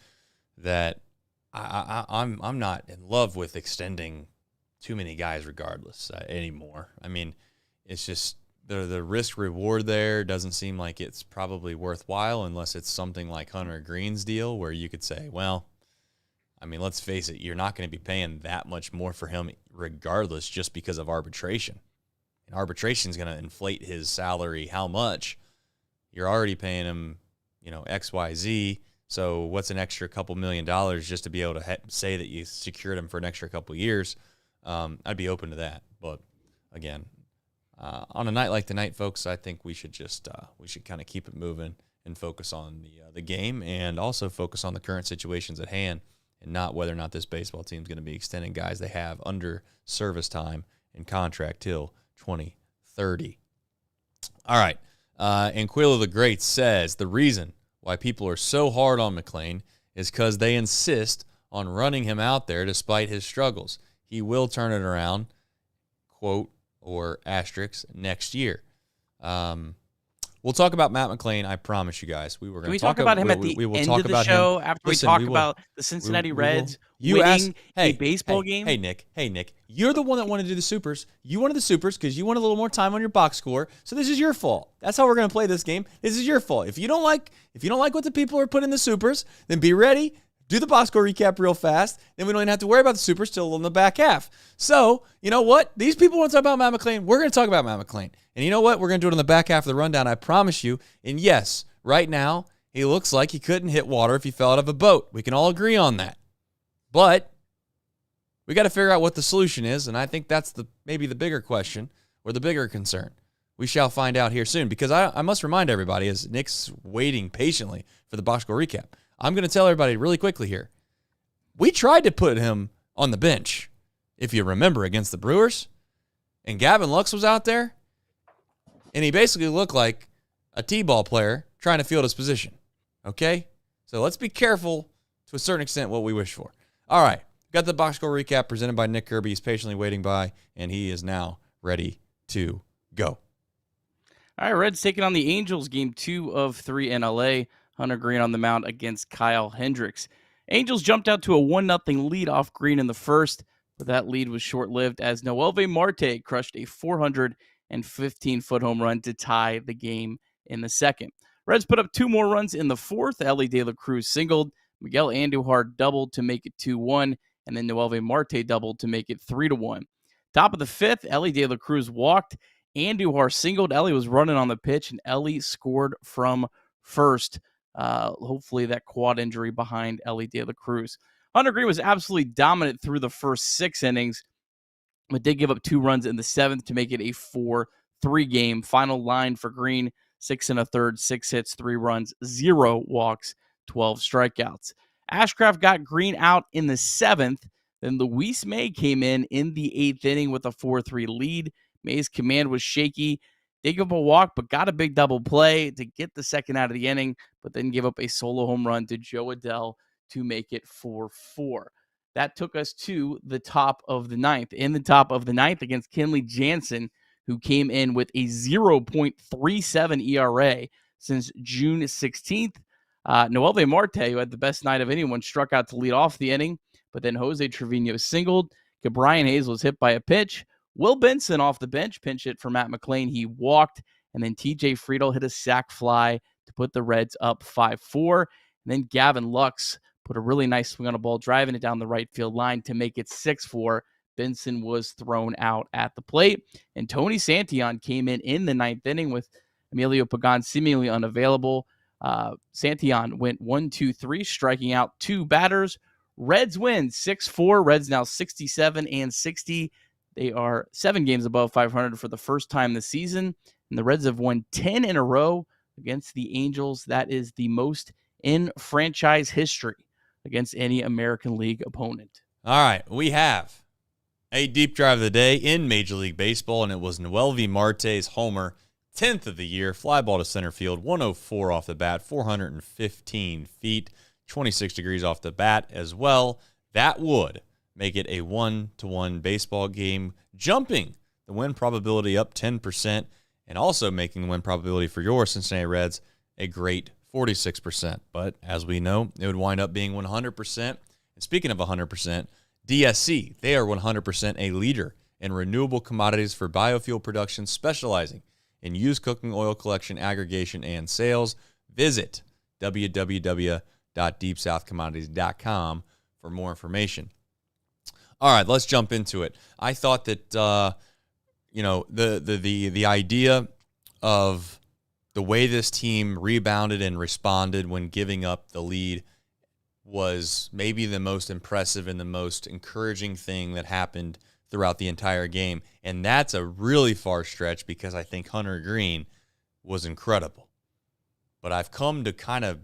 that I'm not in love with extending too many guys regardless anymore. I mean, it's just the risk reward there doesn't seem like it's probably worthwhile unless it's something like Hunter Greene's deal where you could say, well, I mean, let's face it, you're not going to be paying that much more for him regardless just because of arbitration. And arbitration is going to inflate his salary how much? You're already paying him, X, Y, Z. So what's an extra couple $1 million just to be able to say that you secured him for an extra couple years? I'd be open to that. But again, on a night like tonight, folks, I think we should just we should kind of keep it moving and focus on the game and also focus on the current situations at hand and not whether or not this baseball team is going to be extending guys they have under service time and contract till 2030. All right. And Quilo the Great says the reason why people are so hard on McLain is because they insist on running him out there despite his struggles. he will turn it around, quote, or asterisk, next year. We'll talk about Matt McLain, I promise you guys. We were going to talk about him at the end of the show after we talk about the Cincinnati Reds winning a baseball game? Hey, Nick, you're the one that wanted to do the supers. You wanted the supers because you wanted a little more time on your box score, so this is your fault. That's how we're going to play this game. This is your fault. If you don't like what the people are putting in the supers, then be ready. Do the box score recap real fast. Then we don't even have to worry about the supers till in the back half. So, you know what? These people want to talk about Matt McLain. We're going to talk about Matt McLain. And you know what? We're going to do it in the back half of the rundown, I promise you. And yes, right now, he looks like he couldn't hit water if he fell out of a boat. We can all agree on that. But we got to figure out what the solution is, and I think that's maybe the bigger question or the bigger concern. We shall find out here soon, because I must remind everybody, as Nick's waiting patiently for the box score recap, I'm going to tell everybody really quickly here. We tried to put him on the bench, if you remember, against the Brewers, and Gavin Lux was out there, and he basically looked like a T-ball player trying to field his position. Okay? So let's be careful to a certain extent what we wish for. All right. Got the box score recap presented by Nick Kirby. He's patiently waiting by, and he is now ready to go. All right, Reds taking on the Angels, game 2 of 3 in L.A. Hunter Greene on the mound against Kyle Hendricks. Angels jumped out to a 1-0 lead off Greene in the first, but that lead was short-lived as Noelvi Marte crushed a 415-foot home run to tie the game in the second. Reds put up 2 more runs in the fourth. Elly De La Cruz singled, Miguel Andujar doubled to make it 2-1, and then Noelvi Marte doubled to make it 3-1. Top of the fifth, Elly De La Cruz walked, Andujar singled, Elly was running on the pitch, and Elly scored from first. Hopefully that quad injury behind Elly De La Cruz. Hunter Greene was absolutely dominant through the first 6 innings, but did give up 2 runs in the 7th to make it a 4-3 game. Final line for Greene, 6 1/3, 6 hits, 3 runs, 0 walks, 12 strikeouts. Ashcraft got Greene out in the 7th. Then Luis May came in the 8th inning with a 4-3 lead. May's command was shaky. Did give up a walk, but got a big double play to get the second out of the inning, but then give up a solo home run to Joe Adell to make it 4-4. That took us to the top of the 9th. In the top of the 9th against Kenley Jansen, who came in with a 0.37 ERA since June 16th. Noelvi Marte, who had the best night of anyone, struck out to lead off the inning, but then Jose Trevino singled. Brian Hayes was hit by a pitch. Will Benson off the bench pinch hit for Matt McLain. He walked, and then TJ Friedel hit a sac fly to put the Reds up 5-4. And then Gavin Lux put a really nice swing on a ball, driving it down the right field line to make it 6-4. Benson was thrown out at the plate, and Tony Santillan came in the 9th inning with Emilio Pagan seemingly unavailable. Santillan went 1-2-3, striking out 2 batters. Reds win 6-4. Reds now 67-60. They are 7 games above 500 for the first time this season, and the Reds have won 10 in a row against the Angels. That is the most in franchise history against any American League opponent. All right, we have a deep drive of the day in Major League Baseball, and it was Noelvi Marte's homer, 10th of the year, fly ball to center field, 104 off the bat, 415 feet, 26 degrees off the bat as well. That would make it a 1-1 baseball game, jumping the win probability up 10%, and also making the win probability for your Cincinnati Reds a great 46%. But as we know, it would wind up being 100%. And speaking of 100%, DSC, they are 100% a leader in renewable commodities for biofuel production, specializing in used cooking oil collection, aggregation, and sales. Visit www.deepsouthcommodities.com for more information. All right, let's jump into it. I thought that the idea of the way this team rebounded and responded when giving up the lead was maybe the most impressive and the most encouraging thing that happened throughout the entire game. And that's a really far stretch because I think Hunter Greene was incredible. But I've come to kind of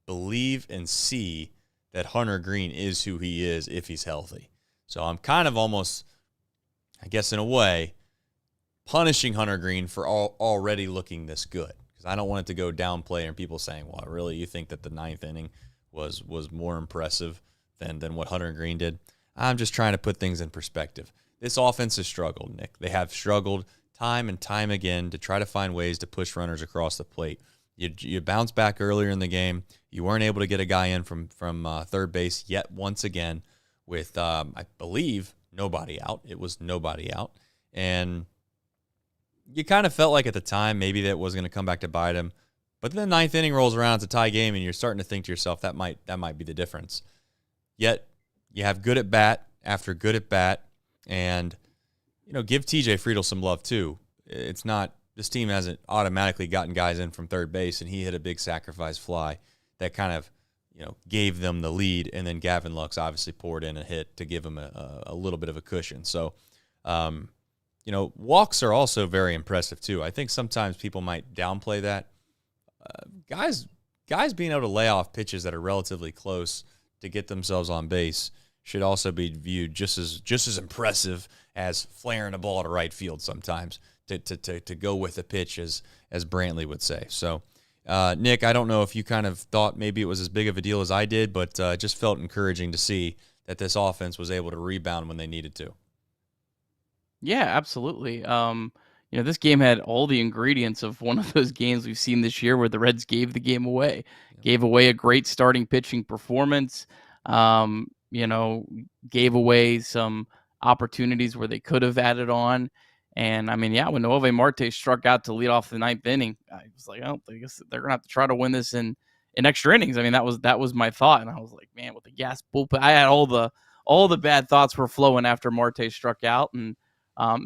believe and see that Hunter Greene is who he is if he's healthy. So I'm kind of almost, I guess in a way, punishing Hunter Greene for already looking this good. Because I don't want it to go downplay and people saying, well, really, you think that the 9th inning was more impressive than what Hunter Greene did? I'm just trying to put things in perspective. This offense has struggled, Nick. They have struggled time and time again to try to find ways to push runners across the plate. You bounce back earlier in the game. You weren't able to get a guy in from third base yet once again with, I believe, nobody out. It was nobody out. And you kind of felt like at the time maybe that was going to come back to bite him. But then the ninth inning rolls around, it's a tie game, and you're starting to think to yourself, that might be the difference. Yet you have good at bat after good at bat, and give TJ Friedl some love too. It's not, this team hasn't automatically gotten guys in from third base, and he hit a big sacrifice fly that kind of gave them the lead, and then Gavin Lux obviously poured in a hit to give him a little bit of a cushion. So, walks are also very impressive too. I think sometimes people might downplay that. Guys being able to lay off pitches that are relatively close to get themselves on base should also be viewed just as impressive as flaring a ball to right field sometimes to go with a pitch, as Brantley would say. So, Nick, I don't know if you kind of thought maybe it was as big of a deal as I did, but it just felt encouraging to see that this offense was able to rebound when they needed to. Yeah, absolutely. This game had all the ingredients of one of those games we've seen this year where the Reds gave the game away. Gave away a great starting pitching performance. Gave away some opportunities where they could have added on. And when Noelvi Marte struck out to lead off the ninth inning, I was like, I guess they're gonna have to try to win this in extra innings. That was my thought, and I was like, man, with the gas bullpen, I had all the bad thoughts were flowing after Marte struck out, and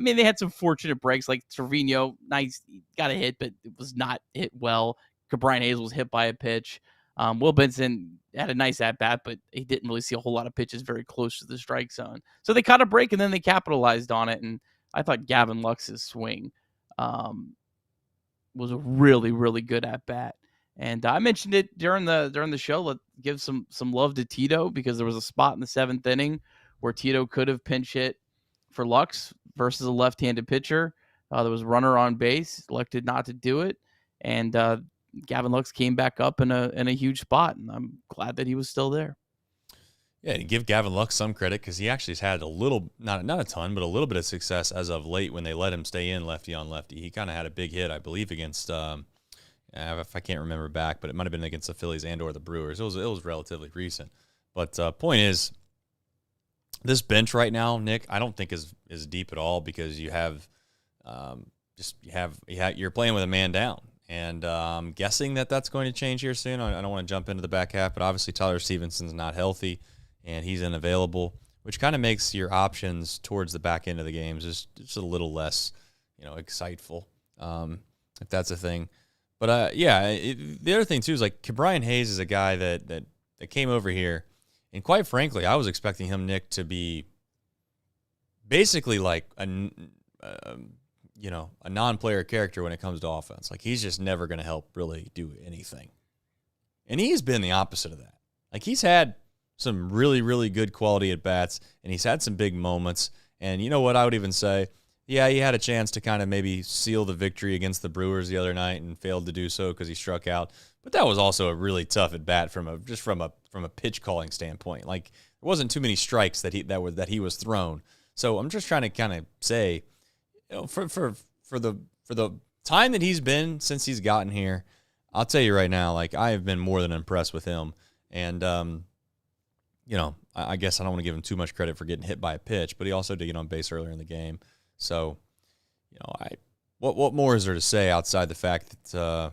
they had some fortunate breaks, like Trevino, nice, got a hit, but it was not hit well. Brian Hayes was hit by a pitch. Will Benson had a nice at-bat, but he didn't really see a whole lot of pitches very close to the strike zone. So they caught a break, and then they capitalized on it, and I thought Gavin Lux's swing was a really, really good at-bat. And I mentioned it during the show. Let's give some love to Tito, because there was a spot in the seventh inning where Tito could have pinch hit for Lux versus a left-handed pitcher. There was a runner on base, elected not to do it, and Gavin Lux came back up in a huge spot, and I'm glad that he was still there. Yeah, and give Gavin Lux some credit, because he actually has had a little, not a ton, but a little bit of success as of late when they let him stay in lefty on lefty. He kind of had a big hit, I believe, against if I can't remember back, but it might have been against the Phillies and or the Brewers. It was relatively recent. But point is, this bench right now, Nick, I don't think is deep at all, because you have you're playing with a man down, and I'm guessing that's going to change here soon. I don't want to jump into the back half, but obviously Tyler Stevenson's not healthy and he's unavailable, which kind of makes your options towards the back end of the games just a little less, exciteful, if that's a thing. But the other thing too is, like, Brian Hayes is a guy that came over here. And quite frankly, I was expecting him, Nick, to be basically like a non-player character when it comes to offense. Like, he's just never going to help really do anything. And he's been the opposite of that. Like, he's had some really, really good quality at-bats, and he's had some big moments. And you know what I would even say? Yeah, he had a chance to kind of maybe seal the victory against the Brewers the other night and failed to do so because he struck out. But that was also a really tough at-bat from a pitch calling standpoint. Like, there wasn't too many strikes that he was thrown. So I'm just trying to kind of say, for the time that he's been since he's gotten here, I'll tell you right now, like, I have been more than impressed with him. And I guess I don't want to give him too much credit for getting hit by a pitch, but he also did get on base earlier in the game. So, what more is there to say outside the fact that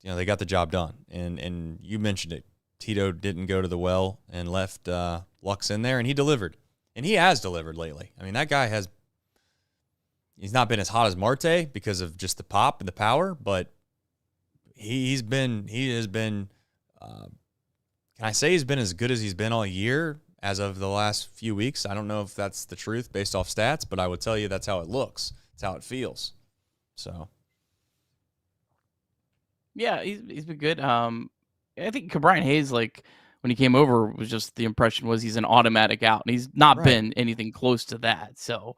they got the job done? And you mentioned it. Tito didn't go to the well and left Lux in there, and he delivered. And he has delivered lately. I mean, that guy he's not been as hot as Marte because of just the pop and the power, but he has been, can I say he's been as good as he's been all year as of the last few weeks? I don't know if that's the truth based off stats, but I would tell you that's how it looks. It's how it feels. So. Yeah, he's been good. I think Brian Hayes, like, when he came over, was just the impression was he's an automatic out, and he's not been anything close to that. So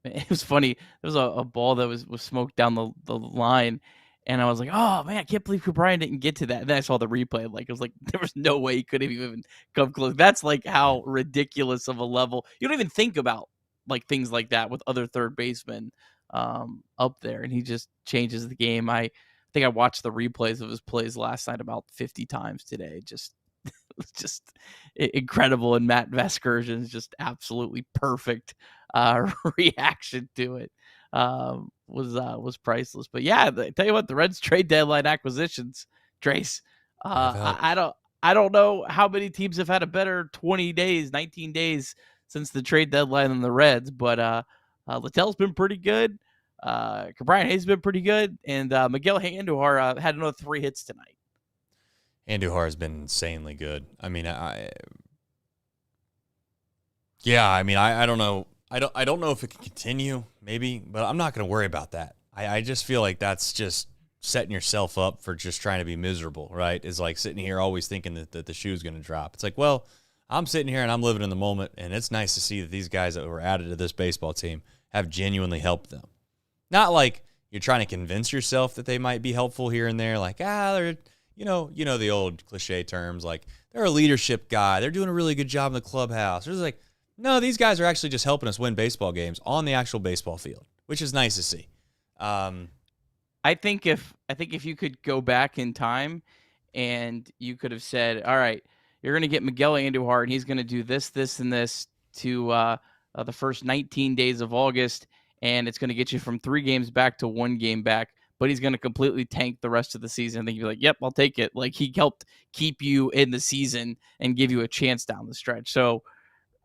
it was funny. There was a ball that was smoked down the line, And I was like, oh man, I can't believe Brian didn't get to that. And then I saw the replay. Like, it was like, there was no way he could have even come close. That's like how ridiculous of a level. You don't even think about like things like that with other third basemen up there. And he just changes the game. I think I watched the replays of his plays last night about 50 times today. Just incredible. And Matt Veskersion's just absolutely perfect reaction to it. Was priceless. But yeah, tell you what, the Reds trade deadline acquisitions, Trace. I don't know how many teams have had a better 20 days, 19 days since the trade deadline than the Reds, but Littell's been pretty good. Brian Hayes has been pretty good, and Miguel Andujar had another 3 hits tonight. Andujar has been insanely good. I mean, I don't know. I don't know if it can continue, maybe, but I'm not going to worry about that. I just feel like that's just setting yourself up for just trying to be miserable, right? It's like sitting here always thinking that the shoe's going to drop. It's like, well, I'm sitting here and I'm living in the moment, and it's nice to see that these guys that were added to this baseball team have genuinely helped them. Not like you're trying to convince yourself that they might be helpful here and there, like, they're, you know the old cliche terms, like they're a leadership guy, they're doing a really good job in the clubhouse. There's like, no, these guys are actually just helping us win baseball games on the actual baseball field, which is nice to see. I think if you could go back in time and you could have said, all right, you're going to get Miguel Andujar and he's going to do this, this, and this to the first 19 days of August, and it's going to get you from 3 games back to 1 game back, but he's going to completely tank the rest of the season. I think you'd be like, yep, I'll take it. Like, he helped keep you in the season and give you a chance down the stretch. So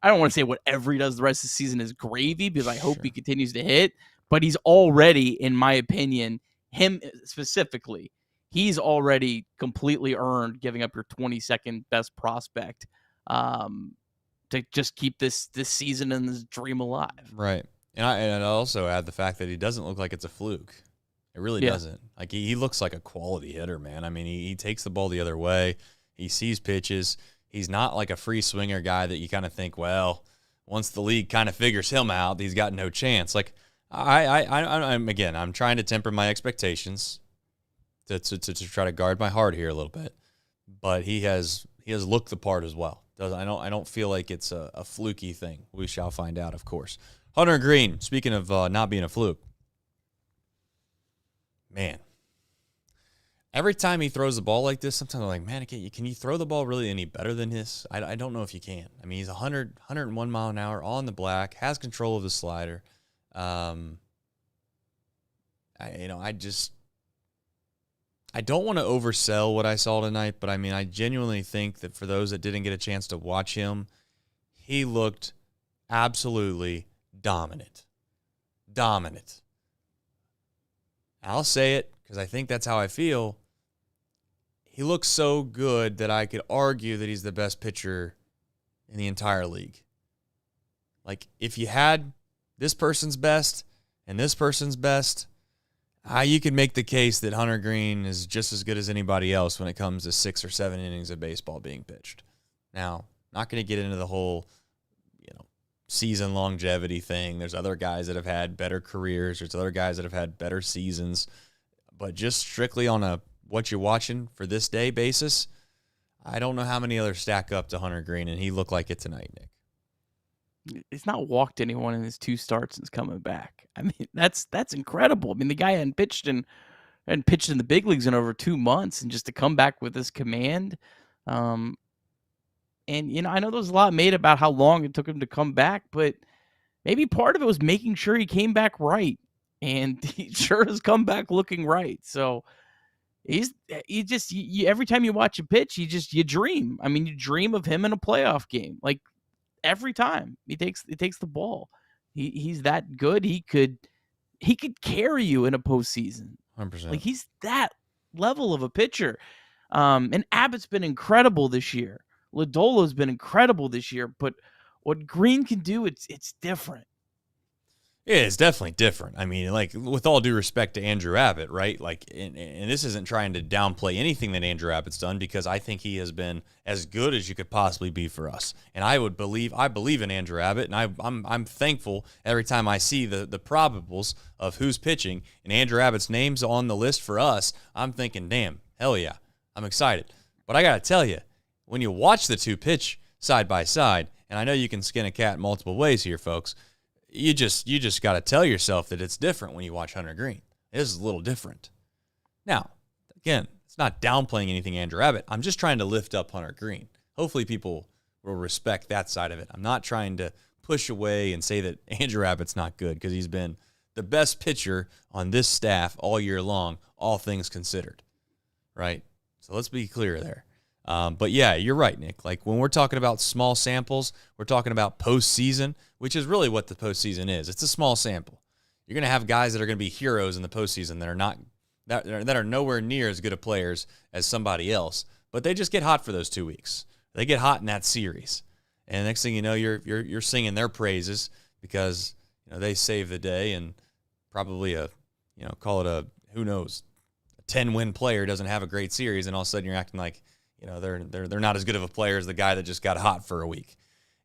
I don't want to say whatever he does the rest of the season is gravy, because I hope he continues to hit, but he's already, in my opinion, him specifically, he's already completely earned giving up your 22nd best prospect to just keep this season and this dream alive. Right. And I also add the fact that he doesn't look like it's a fluke. It really doesn't. Like, he looks like a quality hitter, man. I mean, he takes the ball the other way. He sees pitches. He's not like a free swinger guy that you kind of think, well, once the league kind of figures him out, he's got no chance. Like, I'm trying to temper my expectations to try to guard my heart here a little bit, but he has looked the part as well. I don't feel like it's a fluky thing. We shall find out, of course. Hunter Greene, speaking of not being a fluke, man. Every time he throws the ball like this, sometimes I'm like, man, can you throw the ball really any better than this? I don't know if you can. I mean, he's 101 mile an hour on the black, has control of the slider. I don't want to oversell what I saw tonight, but I mean, I genuinely think that for those that didn't get a chance to watch him, he looked absolutely dominant. I'll say it because I think that's how I feel. He looks so good that I could argue that he's the best pitcher in the entire league. Like, if you had this person's best and this person's best, you could make the case that Hunter Greene is just as good as anybody else when it comes to 6 or 7 innings of baseball being pitched. Now, not going to get into the whole, season longevity thing. There's other guys that have had better careers. There's other guys that have had better seasons. But just strictly on a what you're watching for this day basis, I don't know how many others stack up to Hunter Greene, and he looked like it tonight, Nick. He's not walked anyone in his 2 starts since coming back. I mean, that's incredible. I mean, the guy hadn't pitched in the big leagues in over 2 months, and just to come back with this command. And I know there was a lot made about how long it took him to come back, but maybe part of it was making sure he came back right, and he sure has come back looking right. So every time you watch a pitch, you dream. I mean, you dream of him in a playoff game. Like, every time he takes the ball, he's that good. He could carry you in a postseason. 100%. Like, he's that level of a pitcher. And Abbott's been incredible this year. Lodolo's been incredible this year. But what Greene can do, it's different. Yeah, it's definitely different. I mean, like, with all due respect to Andrew Abbott, right? Like, and this isn't trying to downplay anything that Andrew Abbott's done, because I think he has been as good as you could possibly be for us. And I believe in Andrew Abbott, and I'm thankful every time I see the probables of who's pitching and Andrew Abbott's name's on the list for us. I'm thinking, damn, hell yeah, I'm excited. But I got to tell you, when you watch the two pitch side by side, and I know you can skin a cat multiple ways here, folks, you just got to tell yourself that it's different when you watch Hunter Greene. It is a little different. Now, again, it's not downplaying anything Andrew Abbott. I'm just trying to lift up Hunter Greene. Hopefully people will respect that side of it. I'm not trying to push away and say that Andrew Abbott's not good, because he's been the best pitcher on this staff all year long, all things considered, right? So let's be clear there. But yeah, you're right, Nick. Like, when we're talking about small samples, we're talking about postseason, which is really what the postseason is. It's a small sample. You're going to have guys that are going to be heroes in the postseason that are nowhere near as good of players as somebody else, but they just get hot for those 2 weeks. They get hot in that series, and next thing you know, you're singing their praises because they save the day, and probably call it a, who knows, a 10-win player doesn't have a great series, and all of a sudden you're acting like they're not as good of a player as the guy that just got hot for a week.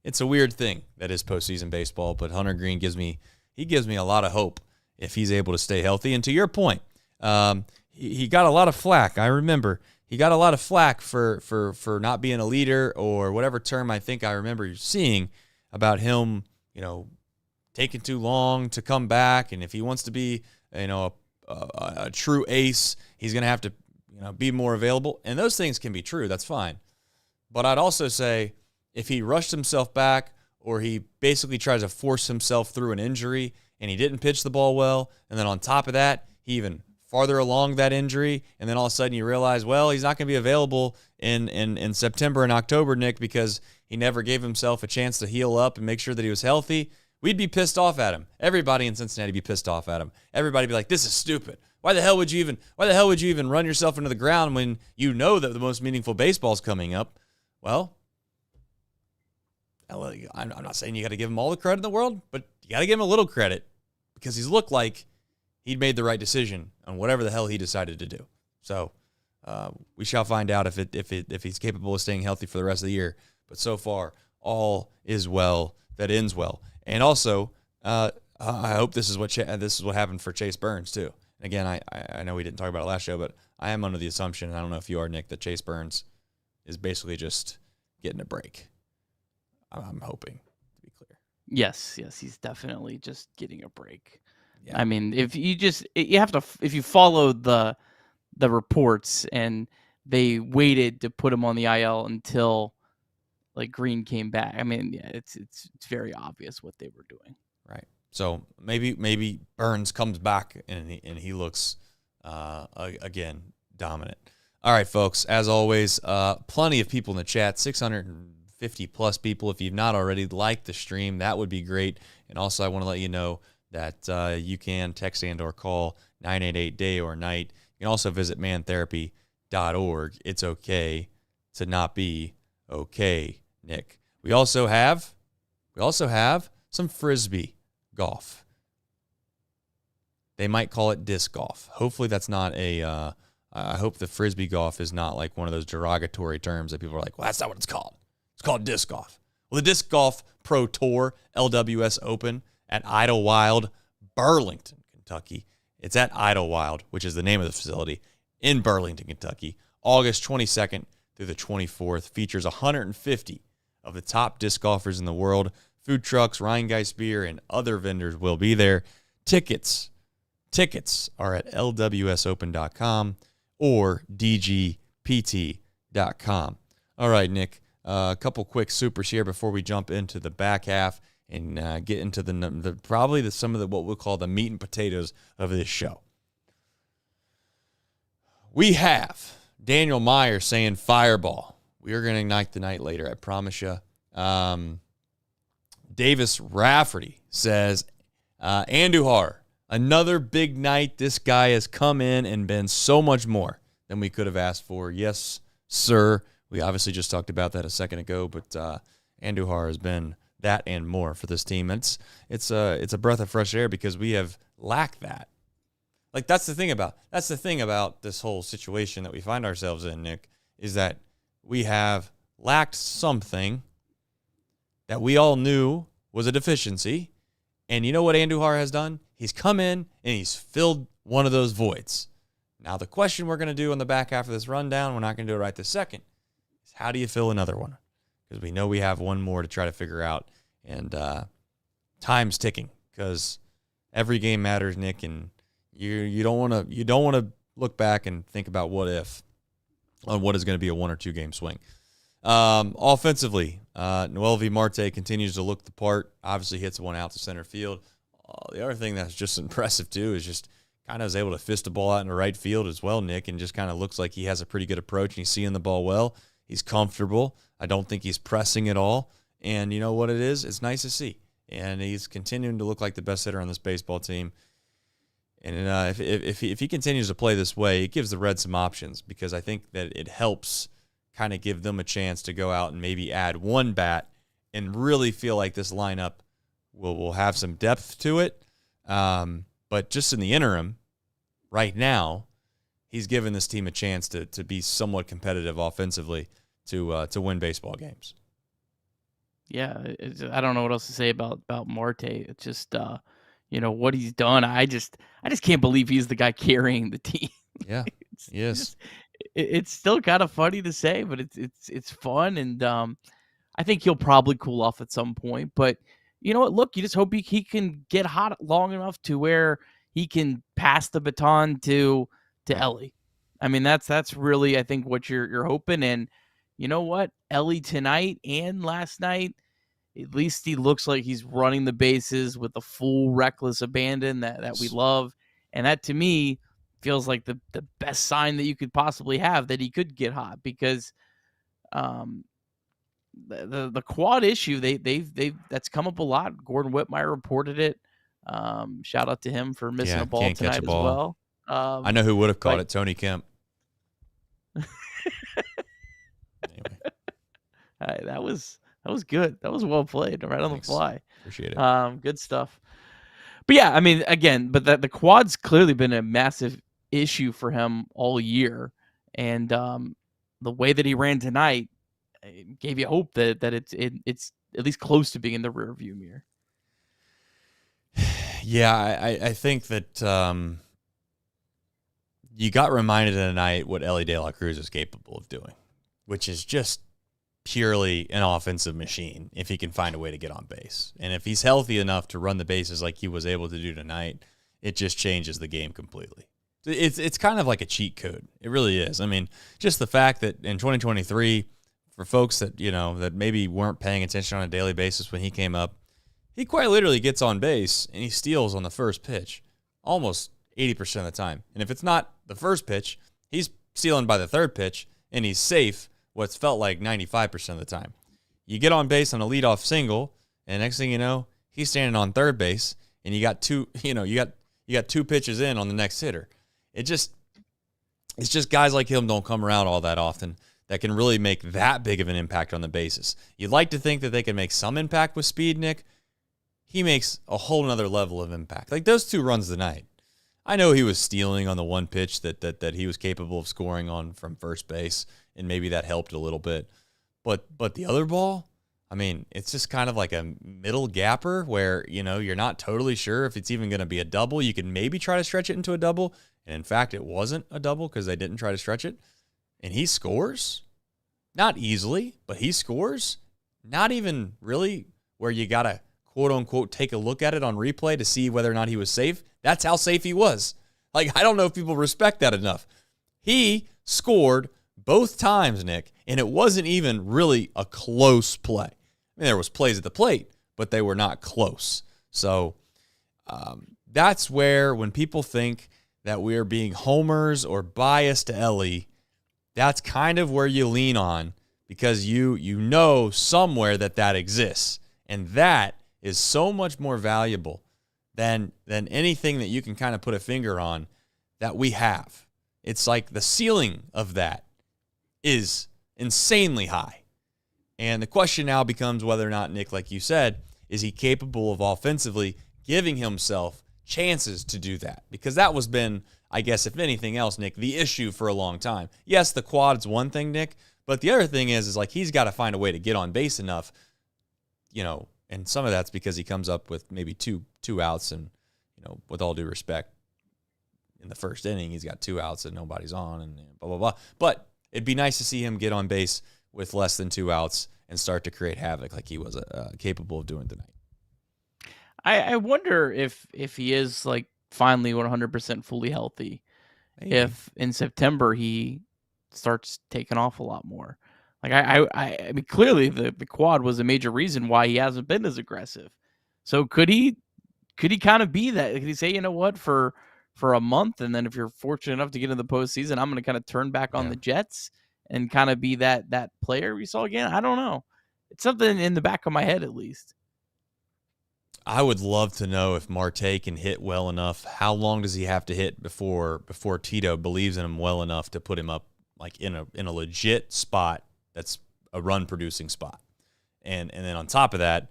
It's a weird thing that is postseason baseball, but Hunter Greene gives me a lot of hope if he's able to stay healthy. And to your point, he got a lot of flack. I remember he got a lot of flack for not being a leader, or whatever term I think I remember seeing about him, taking too long to come back. And if he wants to be, a true ace, he's going to have to, be more available. And those things can be true. That's fine. But I'd also say if he rushed himself back, or he basically tries to force himself through an injury and he didn't pitch the ball well, and then on top of that, he even farther along that injury, and then all of a sudden you realize, well, he's not going to be available in September and October, Nick, because he never gave himself a chance to heal up and make sure that he was healthy, we'd be pissed off at him. Everybody in Cincinnati would be pissed off at him. Everybody would be like, this is stupid. Why the hell would you even run yourself into the ground when you know that the most meaningful baseball is coming up? Well, I'm not saying you got to give him all the credit in the world, but you got to give him a little credit, because he's looked like he'd made the right decision on whatever the hell he decided to do. So we shall find out if he's capable of staying healthy for the rest of the year. But so far, all is well that ends well. And also, I hope this is what happened for Chase Burns too. And again, I know we didn't talk about it last show, but I am under the assumption, and I don't know if you are, Nick, that Chase Burns is basically just getting a break. I'm hoping, to be clear. Yes, he's definitely just getting a break. Yeah. I mean, if you follow the reports, and they waited to put him on the IL until like Greene came back. I mean, yeah, it's very obvious what they were doing. Right. So maybe Burns comes back and he looks again dominant. All right, folks. As always, plenty of people in the chat. 650 plus people. If you've not already liked the stream, that would be great. And also, I want to let you know that you can text and/or call 988-DAY or night. You can also visit mantherapy.org. It's okay to not be okay, Nick. We also have some Frisbee golf. They might call it disc golf. Hopefully that's not I hope the Frisbee golf is not like one of those derogatory terms that people are like, well, that's not what it's called. It's called disc golf. Well, the Disc Golf Pro Tour LWS Open at Idlewild, Burlington, Kentucky. It's at Idlewild, which is the name of the facility, in Burlington, Kentucky. August 22nd through the 24th. Features 150 of the top disc golfers in the world. Food trucks, Rheingeist beer, and other vendors will be there. Tickets are at lwsopen.com or dgpt.com. All right, Nick, a couple quick supers here before we jump into the back half and get into some of what we'll call the meat and potatoes of this show. We have Daniel Meyer saying fireball. We are going to ignite the night later, I promise you. Davis Rafferty says, Andujar, another big night. This guy has come in and been so much more than we could have asked for. Yes, sir. We obviously just talked about that a second ago, but Andujar has been that and more for this team. It's a breath of fresh air because we have lacked that. Like that's the thing about this whole situation that we find ourselves in, Nick, is that we have lacked something that we all knew was a deficiency. And you know what Andujar has done? He's come in and he's filled one of those voids. Now the question we're going to do in the back half of this rundown, we're not going to do it right this second, is how do you fill another one? Because we know we have one more to try to figure out. And time's ticking because every game matters, Nick, and you don't want to look back and think about what if on what is going to be a 1 or 2 game swing. Offensively, Noelvi Marte continues to look the part. Obviously hits one out to center field. The other thing that's just impressive too is just kind of is able to fist the ball out in the right field as well, Nick, and just kind of looks like he has a pretty good approach and he's seeing the ball well. He's comfortable. I don't think he's pressing at all. And you know what it is? It's nice to see. And he's continuing to look like the best hitter on this baseball team. And if he continues to play this way, it gives the Reds some options because I think that it helps kind of give them a chance to go out and maybe add one bat and really feel like this lineup will have some depth to it. But just in the interim, right now, he's given this team a chance to be somewhat competitive offensively to win baseball games. Yeah, I don't know what else to say about Marte. It's just what he's done. I just can't believe he's the guy carrying the team. Yeah, yes. It's still kind of funny to say, but it's fun, and I think he'll probably cool off at some point. But you know what? Look, you just hope he can get hot long enough to where he can pass the baton to Ellie. I mean, that's really I think what you're hoping. And you know what? Ellie tonight and last night, at least he looks like he's running the bases with a full reckless abandon that we love. And that to me feels like the best sign that you could possibly have that he could get hot because the quad issue they've that's come up a lot. Gordon Whitmire reported it. Shout out to him for missing a ball tonight as well. I know who would have caught it, Tony Kemp. Anyway. That was good. That was well played, right on the fly. Appreciate it. Good stuff. But yeah, I mean, again, the quad's clearly been a massive issue for him all year, and the way that he ran tonight gave you hope that it's at least close to being in the rearview mirror. Yeah, I think that you got reminded tonight what Ellie De La Cruz is capable of doing, which is just purely an offensive machine if he can find a way to get on base. And if he's healthy enough to run the bases like he was able to do tonight, it just changes the game completely. It's kind of like a cheat code. It really is. I mean, just the fact that in 2023, for folks that, that maybe weren't paying attention on a daily basis when he came up, he quite literally gets on base and he steals on the first pitch almost 80% of the time. And if it's not the first pitch, he's stealing by the third pitch and he's safe what's felt like 95% of the time. You get on base on a leadoff single, and next thing you know, he's standing on third base, and you got two pitches in on the next hitter. It's just guys like him don't come around all that often that can really make that big of an impact on the bases. You'd like to think that they can make some impact with speed, Nick. He makes a whole nother level of impact. Like those 2 runs tonight. I know he was stealing on the one pitch that he was capable of scoring on from first base, and maybe that helped a little bit. But the other ball, I mean, it's just kind of like a middle gapper where, you're not totally sure if it's even going to be a double. You can maybe try to stretch it into a double. And in fact, it wasn't a double because they didn't try to stretch it. And he scores. Not easily, but he scores. Not even really where you got to, quote unquote, take a look at it on replay to see whether or not he was safe. That's how safe he was. Like, I don't know if people respect that enough. He scored both times, Nick, and it wasn't even really a close play. I mean, there was plays at the plate, but they were not close. So that's where when people think that we're being homers or biased to Ellie, that's kind of where you lean on because you know somewhere that exists. And that is so much more valuable than anything that you can kind of put a finger on that we have. It's like the ceiling of that is insanely high. And the question now becomes whether or not, Nick, like you said, is he capable of offensively giving himself chances to do that? Because that was been, I guess, if anything else, Nick, the issue for a long time. Yes, the quad's one thing, Nick, but the other thing is like he's got to find a way to get on base enough, and some of that's because he comes up with maybe two outs, and, with all due respect, in the first inning, he's got 2 outs and nobody's on and blah, blah, blah. But it'd be nice to see him get on base with less than 2 outs and start to create havoc like he was capable of doing tonight. I wonder if he is like finally 100% fully healthy. Maybe. If in September he starts taking off a lot more. Like I mean, clearly the quad was a major reason why he hasn't been as aggressive. So could he kind of be that? Could he say, you know what, for a month, and then if you're fortunate enough to get into the postseason, I'm going to kind of turn back on the Jets and kind of be that player we saw again? I don't know. It's something in the back of my head, at least. I would love to know if Marte can hit well enough. How long does he have to hit before Tito believes in him well enough to put him up like in a legit spot that's a run producing spot? And then on top of that,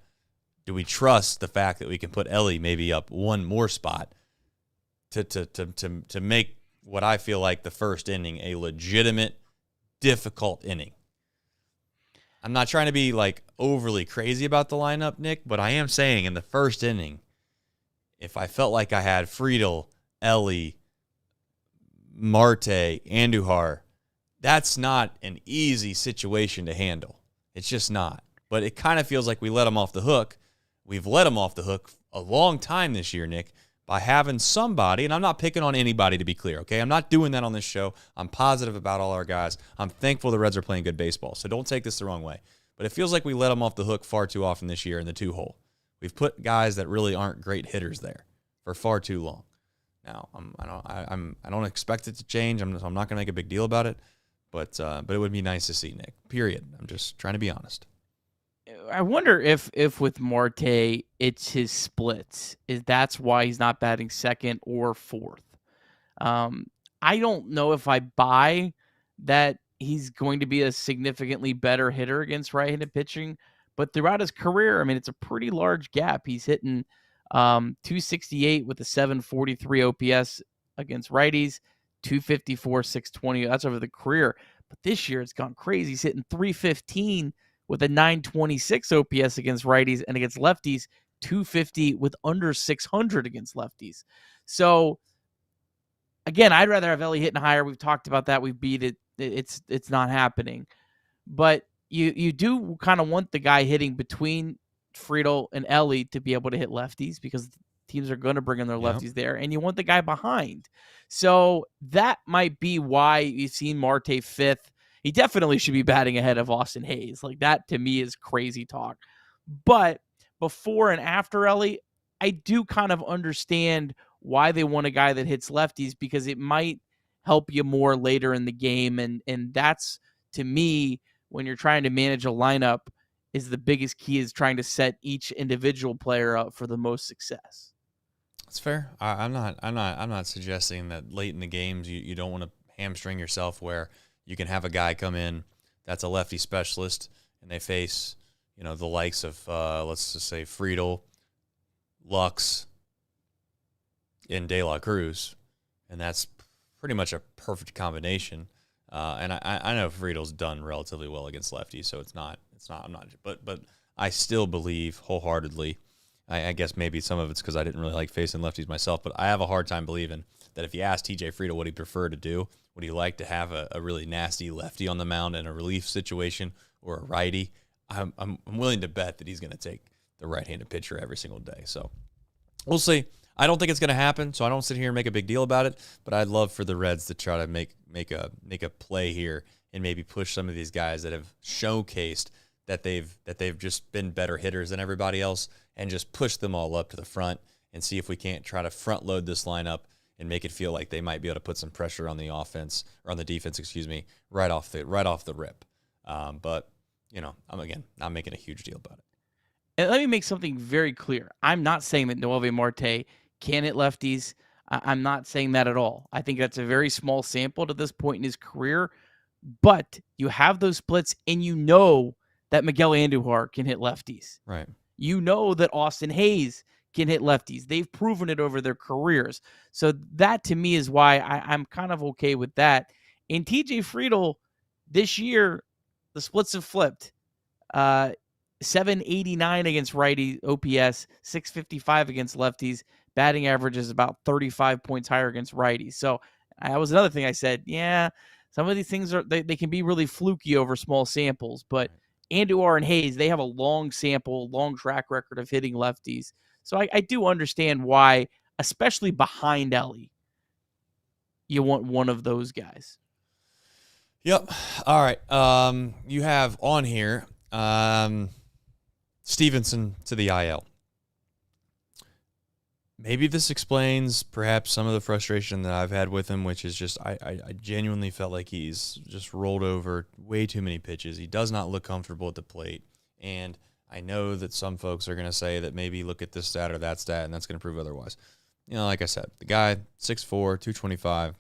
do we trust the fact that we can put Ellie maybe up one more spot to make what I feel like the first inning a legitimate, difficult inning? I'm not trying to be like overly crazy about the lineup, Nick, but I am saying in the first inning, if I felt like I had Friedel, Ellie, Marte, Andujar, that's not an easy situation to handle. It's just not. But it kind of feels like we let them off the hook. We've let them off the hook a long time this year, Nick, by having somebody, and I'm not picking on anybody to be clear, okay? I'm not doing that on this show. I'm positive about all our guys. I'm thankful the Reds are playing good baseball, so don't take this the wrong way. But it feels like we let them off the hook far too often this year in the 2-hole. We've put guys that really aren't great hitters there for far too long. Now, I don't expect it to change. I'm not going to make a big deal about it, but it would be nice to see, Nick. Period. I'm just trying to be honest. I wonder if with Marte, it's his splits. That's why he's not batting second or fourth. I don't know if I buy that he's going to be a significantly better hitter against right-handed pitching, but throughout his career, I mean, it's a pretty large gap. He's hitting 268 with a 743 OPS against righties, 254, 620. That's over the career. But this year, it's gone crazy. He's hitting 315 with a 926 OPS against righties, and against lefties, 250 with under 600 against lefties. So, again, I'd rather have Ellie hitting higher. We've talked about that. We've beat it. It's not happening. But you do kind of want the guy hitting between Friedel and Ellie to be able to hit lefties, because teams are going to bring in their lefties there, and you want the guy behind. So that might be why you've seen Marte fifth. He definitely should be batting ahead of Austin Hayes. Like, that to me is crazy talk. But before and after Ellie, I do kind of understand why they want a guy that hits lefties, because it might help you more later in the game. And that's, to me, when you're trying to manage a lineup, is the biggest key, is trying to set each individual player up for the most success. That's fair. I'm not suggesting that late in the games you don't want to hamstring yourself where you can have a guy come in that's a lefty specialist and they face, the likes of, let's just say Friedel, Lux, and De La Cruz. And that's pretty much a perfect combination. And I know Friedel's done relatively well against lefties, so but I still believe wholeheartedly, I guess maybe some of it's because I didn't really like facing lefties myself, but I have a hard time believing that if you ask TJ Friedel what he'd prefer to do, would he like to have a really nasty lefty on the mound in a relief situation or a righty, I'm willing to bet that he's going to take the right-handed pitcher every single day. So we'll see. I don't think it's going to happen, so I don't sit here and make a big deal about it, but I'd love for the Reds to try to make a play here and maybe push some of these guys that have showcased that they've just been better hitters than everybody else, and just push them all up to the front and see if we can't try to front load this lineup and make it feel like they might be able to put some pressure on the offense, or on the defense, right off the rip. But I'm not making a huge deal about it. And let me make something very clear. I'm not saying that Noelvi Marte can hit lefties. I'm not saying that at all. I think that's a very small sample to this point in his career. But you have those splits, and that Miguel Andujar can hit lefties. Right. You know that Austin Hayes can hit lefties. They've proven it over their careers. So that to me is why I'm kind of okay with that. And TJ Friedel, this year, the splits have flipped. 789 against righty OPS, 655 against lefties. Batting average is about 35 points higher against righties. So that was another thing I said. Yeah, some of these things they can be really fluky over small samples, but Andujar and Hayes, they have a long sample, long track record of hitting lefties. So I do understand why, especially behind Ellie, you want one of those guys. Yep. All right. You have on here Stevenson to the IL. Maybe this explains perhaps some of the frustration that I've had with him, which is just I genuinely felt like he's just rolled over way too many pitches. He does not look comfortable at the plate. And I know that some folks are going to say that maybe look at this stat or that stat, and that's going to prove otherwise. Like I said, the guy, 6'4", 225,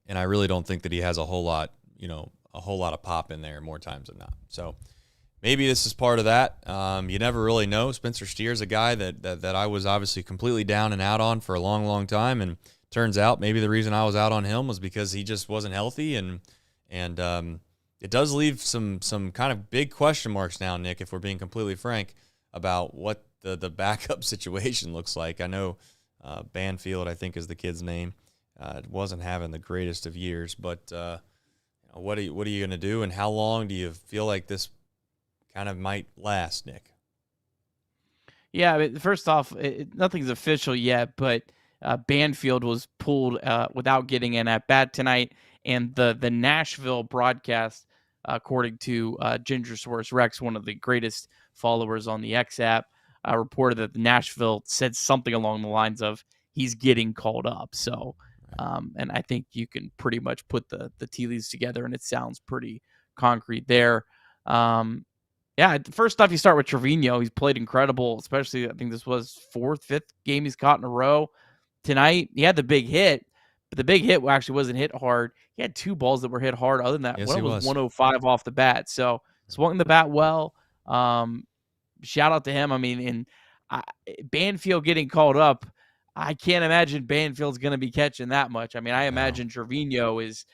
and I really don't think that he has a whole lot of pop in there more times than not. So maybe this is part of that. You never really know. Spencer Steer's a guy that I was obviously completely down and out on for a long, long time, and turns out maybe the reason I was out on him was because he just wasn't healthy, and it does leave some kind of big question marks now, Nick, if we're being completely frank, about what the backup situation looks like. I know Banfield, I think is the kid's name, wasn't having the greatest of years, but what are you going to do, and how long do you feel like this kind of might last, Nick? Yeah, I mean, first off, nothing's official yet, but Banfield was pulled without getting an at-bat tonight, and the Nashville broadcast, according to Ginger Source Rex, one of the greatest followers on the X app, reported that the Nashville said something along the lines of he's getting called up. So, and I think you can pretty much put the tea leaves together, and it sounds pretty concrete there. Yeah, first off, you start with Trevino. He's played incredible, especially I think this was fifth game he's caught in a row. Tonight, he had the big hit, but the big hit actually wasn't hit hard. He had two balls that were hit hard. Other than that, yes, one was 105 off the bat. So swung the bat well. Shout out to him. I mean, Banfield getting called up, I can't imagine Banfield's going to be catching that much. I mean, I imagine Trevino is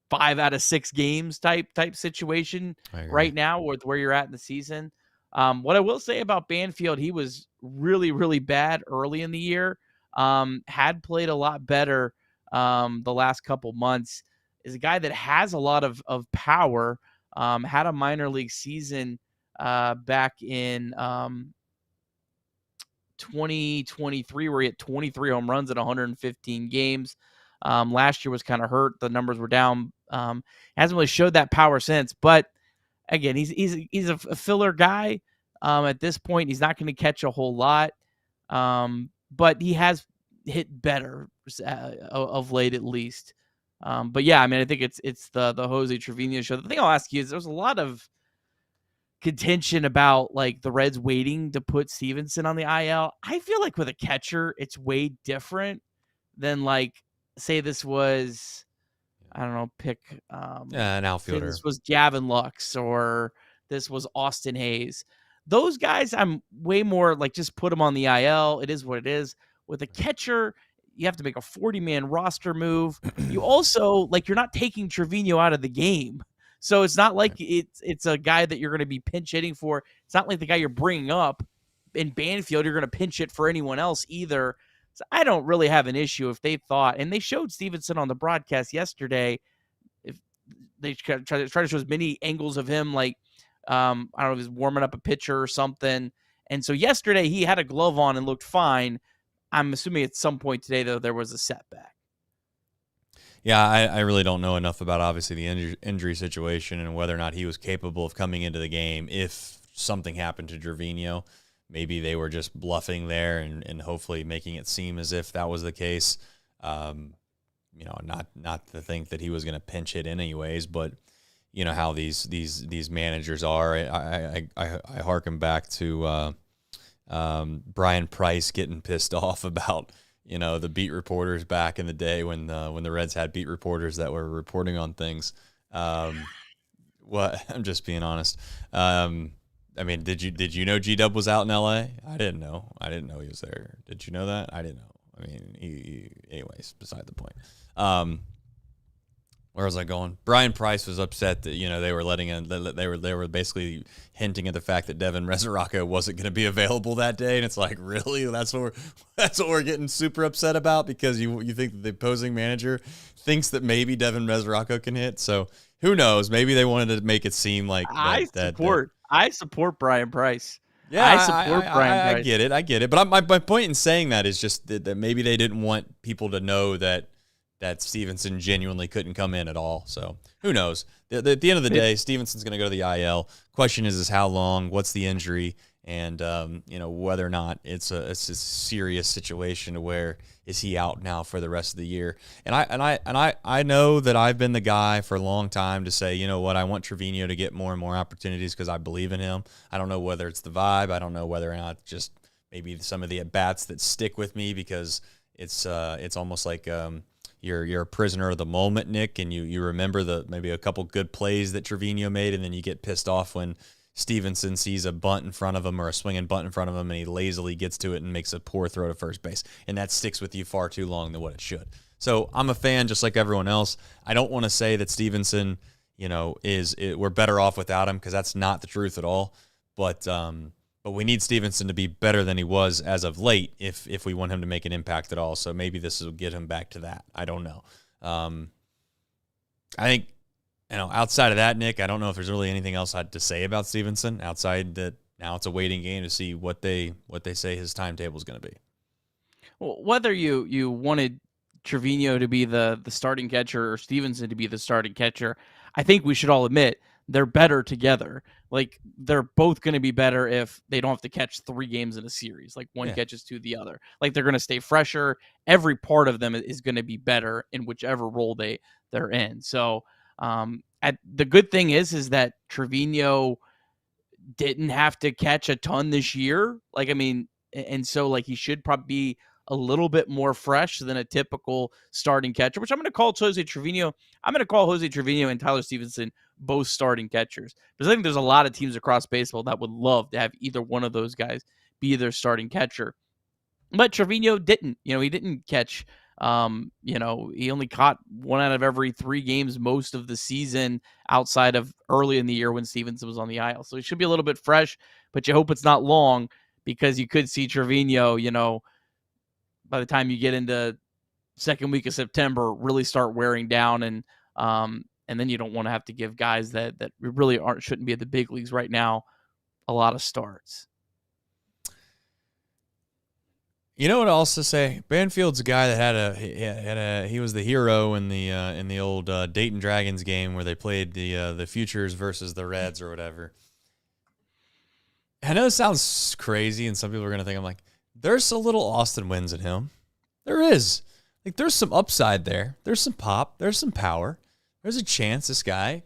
5 out of 6 games type situation right now with where you're at in the season. What I will say about Banfield, he was really, really bad early in the year. Had played a lot better the last couple months. Is a guy that has a lot of power. Had a minor league season back in 2023 where he hit 23 home runs in 115 games. Last year was kind of hurt. The numbers were down. Hasn't really showed that power since. But again, he's a filler guy. At this point, he's not going to catch a whole lot. But he has hit better of late, at least. But yeah, I mean, I think it's the Jose Trevino show. The thing I'll ask you is there's a lot of contention about like the Reds waiting to put Stevenson on the IL. I feel like with a catcher, it's way different than like, say this was, I don't know, pick an outfielder. This was Gavin Lux or this was Austin Hayes. Those guys, I'm way more like just put them on the IL. It is what it is. With a catcher, you have to make a 40-man roster move. You also, like, you're not taking Trevino out of the game. So it's not like it's a guy that you're going to be pinch hitting for. It's not like the guy you're bringing up in Banfield, you're going to pinch hit for anyone else either. So I don't really have an issue if they thought, and they showed Stevenson on the broadcast yesterday, if they try to show as many angles of him, like, I don't know if he's warming up a pitcher or something. And so yesterday he had a glove on and looked fine. I'm assuming at some point today, though, there was a setback. Yeah, I really don't know enough about, obviously, the injury situation and whether or not he was capable of coming into the game if something happened to Trevino. Maybe they were just bluffing there and hopefully making it seem as if that was the case. Not to think that he was going to pinch hit anyways, but you know how these managers are. I harken back to Brian Price getting pissed off about the beat reporters back in the day when the Reds had beat reporters that were reporting on things. Well, I'm just being honest. I mean, did you know G-Dub was out in L.A.? I didn't know. I didn't know he was there. Did you know that? I didn't know. I mean, anyways, beside the point. Where was I going? Brian Price was upset that they were letting in. They were basically hinting at the fact that Devin Resurreca wasn't going to be available that day, and it's like, really? That's what we're getting super upset about, because you think that the opposing manager thinks that maybe Devin Resurreca can hit. So who knows? Maybe they wanted to make it seem like I support Brian Price. Yeah, I support Brian Price. I get it. But my point in saying that is just that maybe they didn't want people to know that Stevenson genuinely couldn't come in at all. So who knows? At the end of the day, Stevenson's going to go to the IL. Question is how long, what's the injury, and whether or not it's a serious situation to where is he out now for the rest of the year. And I know that I've been the guy for a long time to say, you know what, I want Trevino to get more and more opportunities because I believe in him. I don't know whether it's the vibe. I don't know whether or not just maybe some of the at-bats that stick with me, because it's almost like you're a prisoner of the moment, Nick, and you remember maybe a couple good plays that Trevino made, and then you get pissed off when Stevenson sees a bunt in front of him or a swinging bunt in front of him, and he lazily gets to it and makes a poor throw to first base, and that sticks with you far too long than what it should. So I'm a fan just like everyone else. I don't want to say that Stevenson, we're better off without him, because that's not the truth at all. But we need Stevenson to be better than he was as of late if we want him to make an impact at all. So maybe this will get him back to that. I don't know. I think, outside of that, Nick, I don't know if there's really anything else I had to say about Stevenson outside that now it's a waiting game to see what they say his timetable is going to be. Well, whether you wanted Trevino to be the starting catcher or Stevenson to be the starting catcher, I think we should all admit they're better together. Like, they're both going to be better if they don't have to catch 3 games in a series. Like, one catches to the other. Like, they're going to stay fresher. Every part of them is going to be better in whichever role they're in. So, the good thing is that Trevino didn't have to catch a ton this year. Like, I mean, and so like he should probably be a little bit more fresh than a typical starting catcher, which I'm going to call Jose Trevino. I'm going to call Jose Trevino and Tyler Stevenson both starting catchers, because I think there's a lot of teams across baseball that would love to have either one of those guys be their starting catcher. But Trevino didn't. He didn't catch. He only caught 1 out of every 3 games most of the season, outside of early in the year when Stevenson was on the IL. So he should be a little bit fresh, but you hope it's not long, because you could see Trevino, by the time you get into second week of September, really start wearing down, and then you don't want to have to give guys that really shouldn't be at the big leagues right now a lot of starts. You know what I'll also say? Banfield's a guy that he was the hero in the old Dayton Dragons game where they played the Futures versus the Reds or whatever. I know it sounds crazy, and some people are going to think I'm like, there's a little Austin Wynns in him. There is. Like, there's some upside there. There's some pop. There's some power. There's a chance this guy,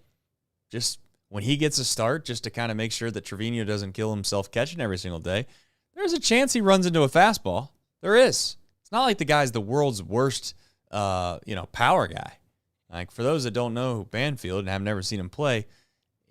just when he gets a start, just to kind of make sure that Trevino doesn't kill himself catching every single day, there's a chance he runs into a fastball. There is. It's not like the guy's the world's worst, power guy. Like, for those that don't know Banfield and have never seen him play,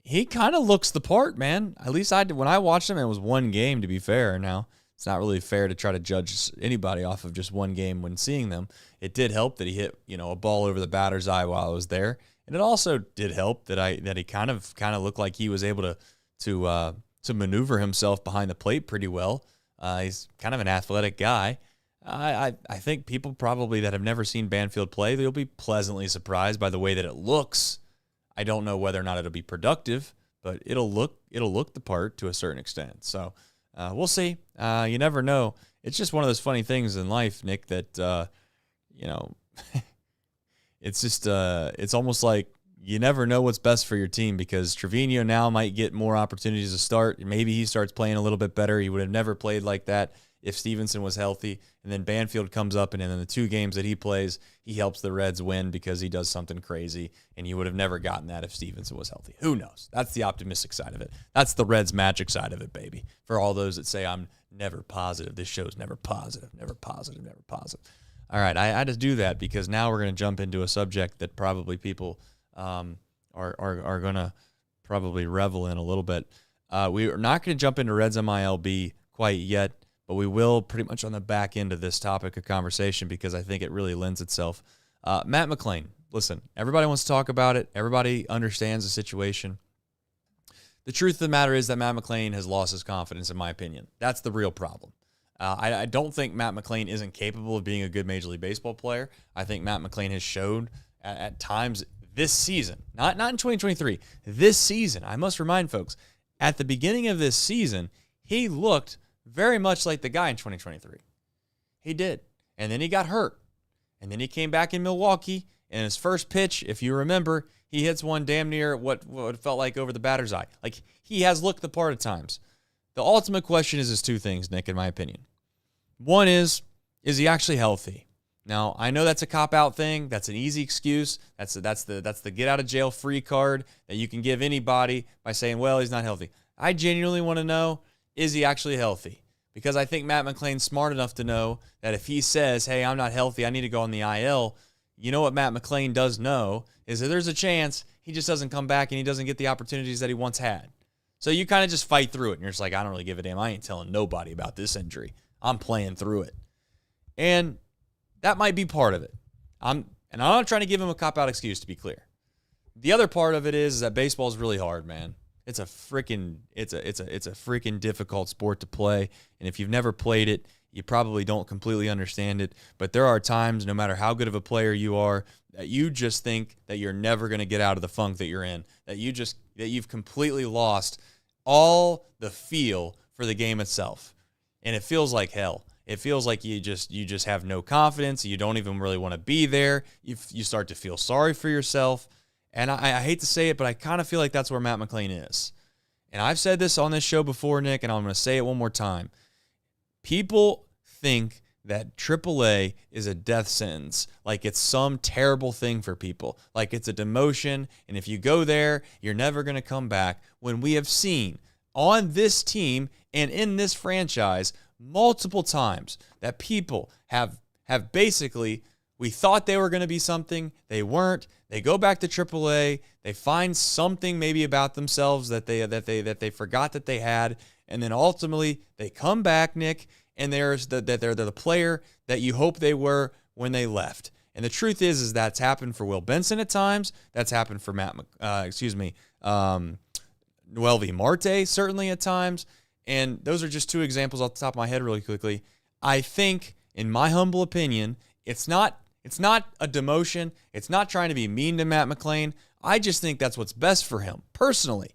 he kind of looks the part, man. At least when I watched him, it was one game, to be fair. Now, it's not really fair to try to judge anybody off of just one game when seeing them. It did help that he hit, a ball over the batter's eye while I was there. And it also did help that he kind of looked like he was able to maneuver himself behind the plate pretty well. He's kind of an athletic guy. I think people probably that have never seen Banfield play, they'll be pleasantly surprised by the way that it looks. I don't know whether or not it'll be productive, but it'll look the part to a certain extent. So we'll see. You never know. It's just one of those funny things in life, Nick, that it's just it's almost like you never know what's best for your team, because Trevino now might get more opportunities to start. Maybe he starts playing a little bit better. He would have never played like that if Stevenson was healthy. And then Banfield comes up, and in the 2 games that he plays, he helps the Reds win because he does something crazy. And you would have never gotten that if Stevenson was healthy. Who knows? That's the optimistic side of it. That's the Reds magic side of it, baby. For all those that say I'm never positive, this show's never positive, never positive, never positive. All right, I had to do that because now we're going to jump into a subject that probably people are going to probably revel in a little bit. We are not going to jump into Reds MILB quite yet, but we will pretty much on the back end of this topic of conversation because I think it really lends itself. Matt McLain, listen, everybody wants to talk about it. Everybody understands the situation. The truth of the matter is that Matt McLain has lost his confidence, in my opinion. That's the real problem. I don't think Matt McLain isn't capable of being a good Major League Baseball player. I think Matt McLain has showed at times this season, not in 2023, this season. I must remind folks, at the beginning of this season, he looked very much like the guy in 2023. He did. And then he got hurt. And then he came back in Milwaukee, and his first pitch, if you remember, he hits one damn near what felt like over the batter's eye. Like, he has looked the part at times. The ultimate question is two things, Nick, in my opinion. One is he actually healthy? Now, I know that's a cop-out thing. That's an easy excuse. That's the get-out-of-jail-free card that you can give anybody by saying, well, he's not healthy. I genuinely want to know, is he actually healthy? Because I think Matt McLain's smart enough to know that if he says, hey, I'm not healthy, I need to go on the IL, you know what Matt McLain does know is that there's a chance he just doesn't come back and he doesn't get the opportunities that he once had. So you kind of just fight through it, and you're just like, I don't really give a damn. I ain't telling nobody about this injury. I'm playing through it. And that might be part of it. I'm not trying to give him a cop-out excuse, to be clear. The other part of it is that baseball is really hard, man. It's a freaking difficult sport to play, and if you've never played it, you probably don't completely understand it. But there are times, no matter how good of a player you are, that you just think that you're never going to get out of the funk that you're in. That you've completely lost all the feel for the game itself, and it feels like hell. It feels like you just have no confidence. You don't even really want to be there. You start to feel sorry for yourself. And I hate to say it, but I kind of feel like that's where Matt McLain is. And I've said this on this show before, Nick, and I'm going to say it one more time. People think that AAA is a death sentence, like it's some terrible thing for people, like it's a demotion, and if you go there, you're never going to come back, when we have seen on this team and in this franchise multiple times that people have basically, we thought they were going to be something, they weren't. They go back to AAA, they find something maybe about themselves that they forgot that they had, and then ultimately they come back, Nick, and they're the player that you hope they were when they left. And the truth is that's happened for Will Benson at times. That's happened for Noelvi Marte certainly at times. And those are just two examples off the top of my head really quickly. I think, in my humble opinion, it's not a demotion. It's not trying to be mean to Matt McLain. I just think that's what's best for him, personally.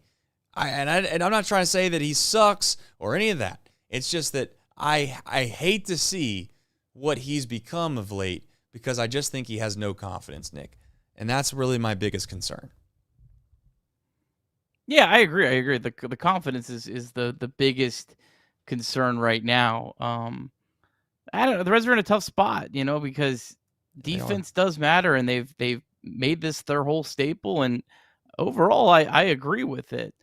And I'm not trying to say that he sucks or any of that. It's just that I hate to see what he's become of late because I just think he has no confidence, Nick. And that's really my biggest concern. Yeah, I agree. The confidence is the biggest concern right now. I don't know. The Reds are in a tough spot, because defense does matter, and they've made this their whole staple. And overall, I agree with it.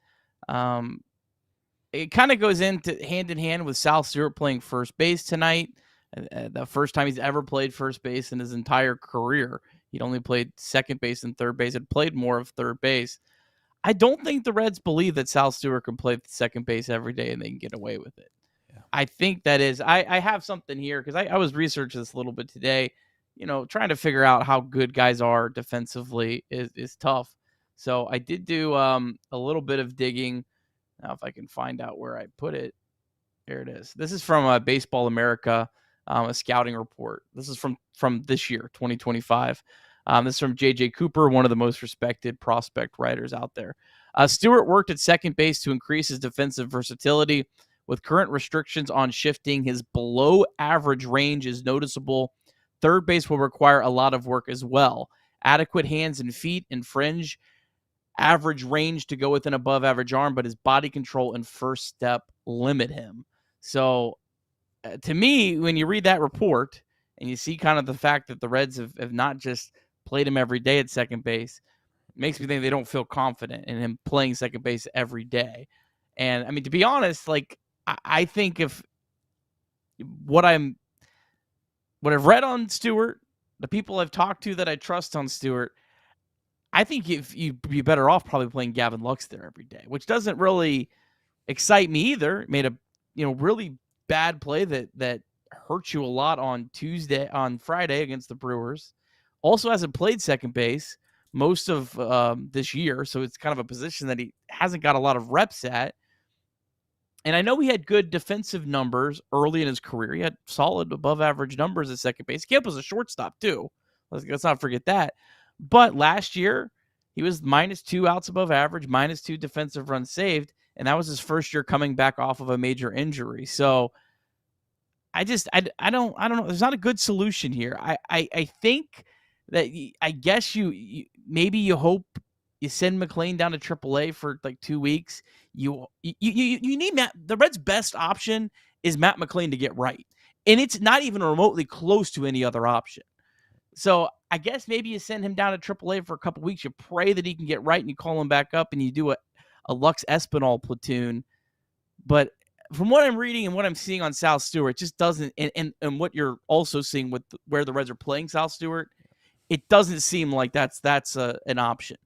It kind of goes hand in hand with Sal Stewart playing first base tonight. The first time he's ever played first base in his entire career. He'd only played second base and third base. Had played more of third base. I don't think the Reds believe that Sal Stewart can play second base every day and they can get away with it. Yeah. I think that is. I have something here because I was researching this a little bit today. Trying to figure out how good guys are defensively is tough. So I did do a little bit of digging. Now, if I can find out where I put it, there it is. This is from Baseball America, a scouting report. This is from this year, 2025. This is from J.J. Cooper, one of the most respected prospect writers out there. Stewart worked at second base to increase his defensive versatility. With current restrictions on shifting, his below-average range is noticeable. Third base will require a lot of work as well. Adequate hands and feet and fringe average range to go with an above-average arm, but his body control and first step limit him. So, to me, when you read that report and you see kind of the fact that the Reds have not just played him every day at second base, it makes me think they don't feel confident in him playing second base every day. And, I mean, to be honest, like, I think if what I've read on Stewart, the people I've talked to that I trust on Stewart, I think if you'd be better off probably playing Gavin Lux there every day, which doesn't really excite me either. Made a really bad play that hurt you a lot on Friday against the Brewers. Also hasn't played second base most of this year, so it's kind of a position that he hasn't got a lot of reps at. And I know he had good defensive numbers early in his career. He had solid above average numbers at second base. Camp was a shortstop too. Let's not forget that. But last year, he was -2 outs above average, -2 defensive runs saved, and that was his first year coming back off of a major injury. So I don't know. There's not a good solution here. I think that I guess you maybe you hope you send McLean down to AAA for like 2 weeks. You need Matt. The Reds' best option is Matt McLean to get right, and it's not even remotely close to any other option. So I guess maybe you send him down to AAA for a couple weeks. You pray that he can get right, and you call him back up, and you do a Lux Espinal platoon. But from what I'm reading and what I'm seeing on Sal Stewart, it just doesn't. And what you're also seeing with where the Reds are playing Sal Stewart, it doesn't seem like that's an option.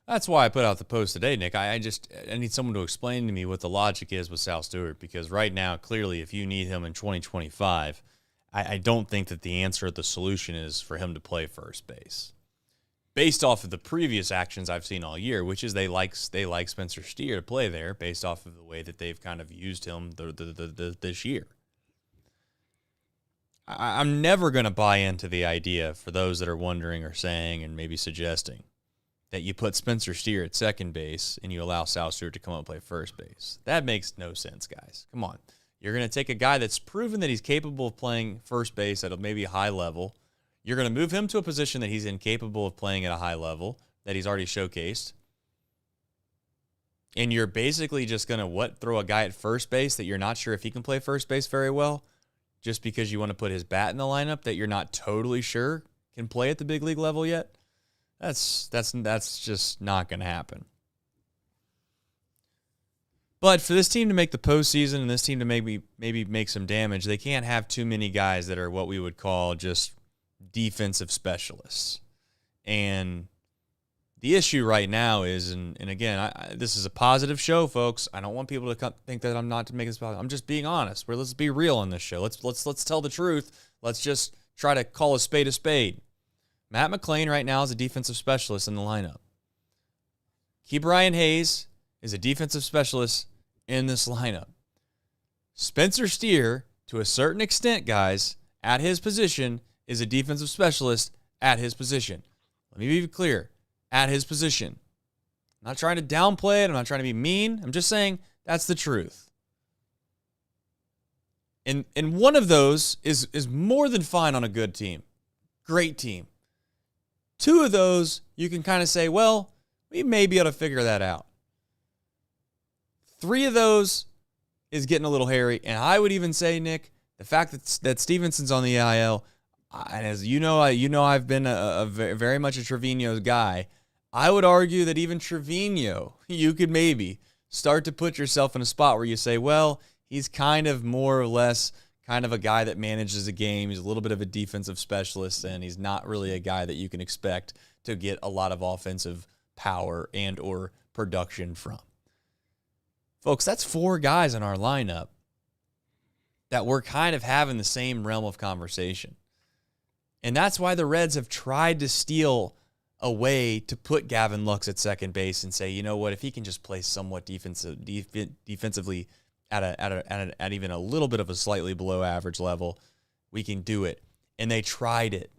That's why I put out the post today, Nick. I need someone to explain to me what the logic is with Sal Stewart, because right now, clearly, if you need him in 2025, I don't think that the answer, the solution is for him to play first base. Based off of the previous actions I've seen all year, which is they like Spencer Steer to play there, based off of the way that they've kind of used him this year. I'm never going to buy into the idea, for those that are wondering or saying and maybe suggesting, that you put Spencer Steer at second base and you allow Sal Stewart to come up and play first base. That makes no sense, guys. Come on. You're going to take a guy that's proven that he's capable of playing first base at maybe a high level. You're going to move him to a position that he's incapable of playing at a high level, that he's already showcased. And you're basically just going to throw a guy at first base that you're not sure if he can play first base very well, just because you want to put his bat in the lineup that you're not totally sure can play at the big league level yet. That's just not going to happen. But for this team to make the postseason and this team to maybe make some damage, they can't have too many guys that are what we would call just defensive specialists. And the issue right now is, and again, this is a positive show, folks. I don't want people to think that I'm not to make this positive. I'm just being honest. Let's be real on this show. Let's tell the truth. Let's just try to call a spade a spade. Matt McLean right now is a defensive specialist in the lineup. Ke'Bryan Hayes is a defensive specialist in this lineup. Spencer Steer, to a certain extent, guys, at his position, is a defensive specialist at his position. Let me be clear. At his position. I'm not trying to downplay it. I'm not trying to be mean. I'm just saying that's the truth. And one of those is more than fine on a good team. Great team. Two of those, you can kind of say, well, we may be able to figure that out. Three of those is getting a little hairy. And I would even say, Nick, the fact that Stevenson's on the IL, and as you know, I've been a very much a Trevino guy. I would argue that even Trevino, you could maybe start to put yourself in a spot where you say, well, he's kind of more or less kind of a guy that manages a game. He's a little bit of a defensive specialist, and he's not really a guy that you can expect to get a lot of offensive power and or production from. Folks, that's 4 guys in our lineup that we're kind of having the same realm of conversation. And that's why the Reds have tried to steal a way to put Gavin Lux at second base and say, you know what, if he can just play somewhat defensively at even a little bit of a slightly below average level, we can do it. And they tried it.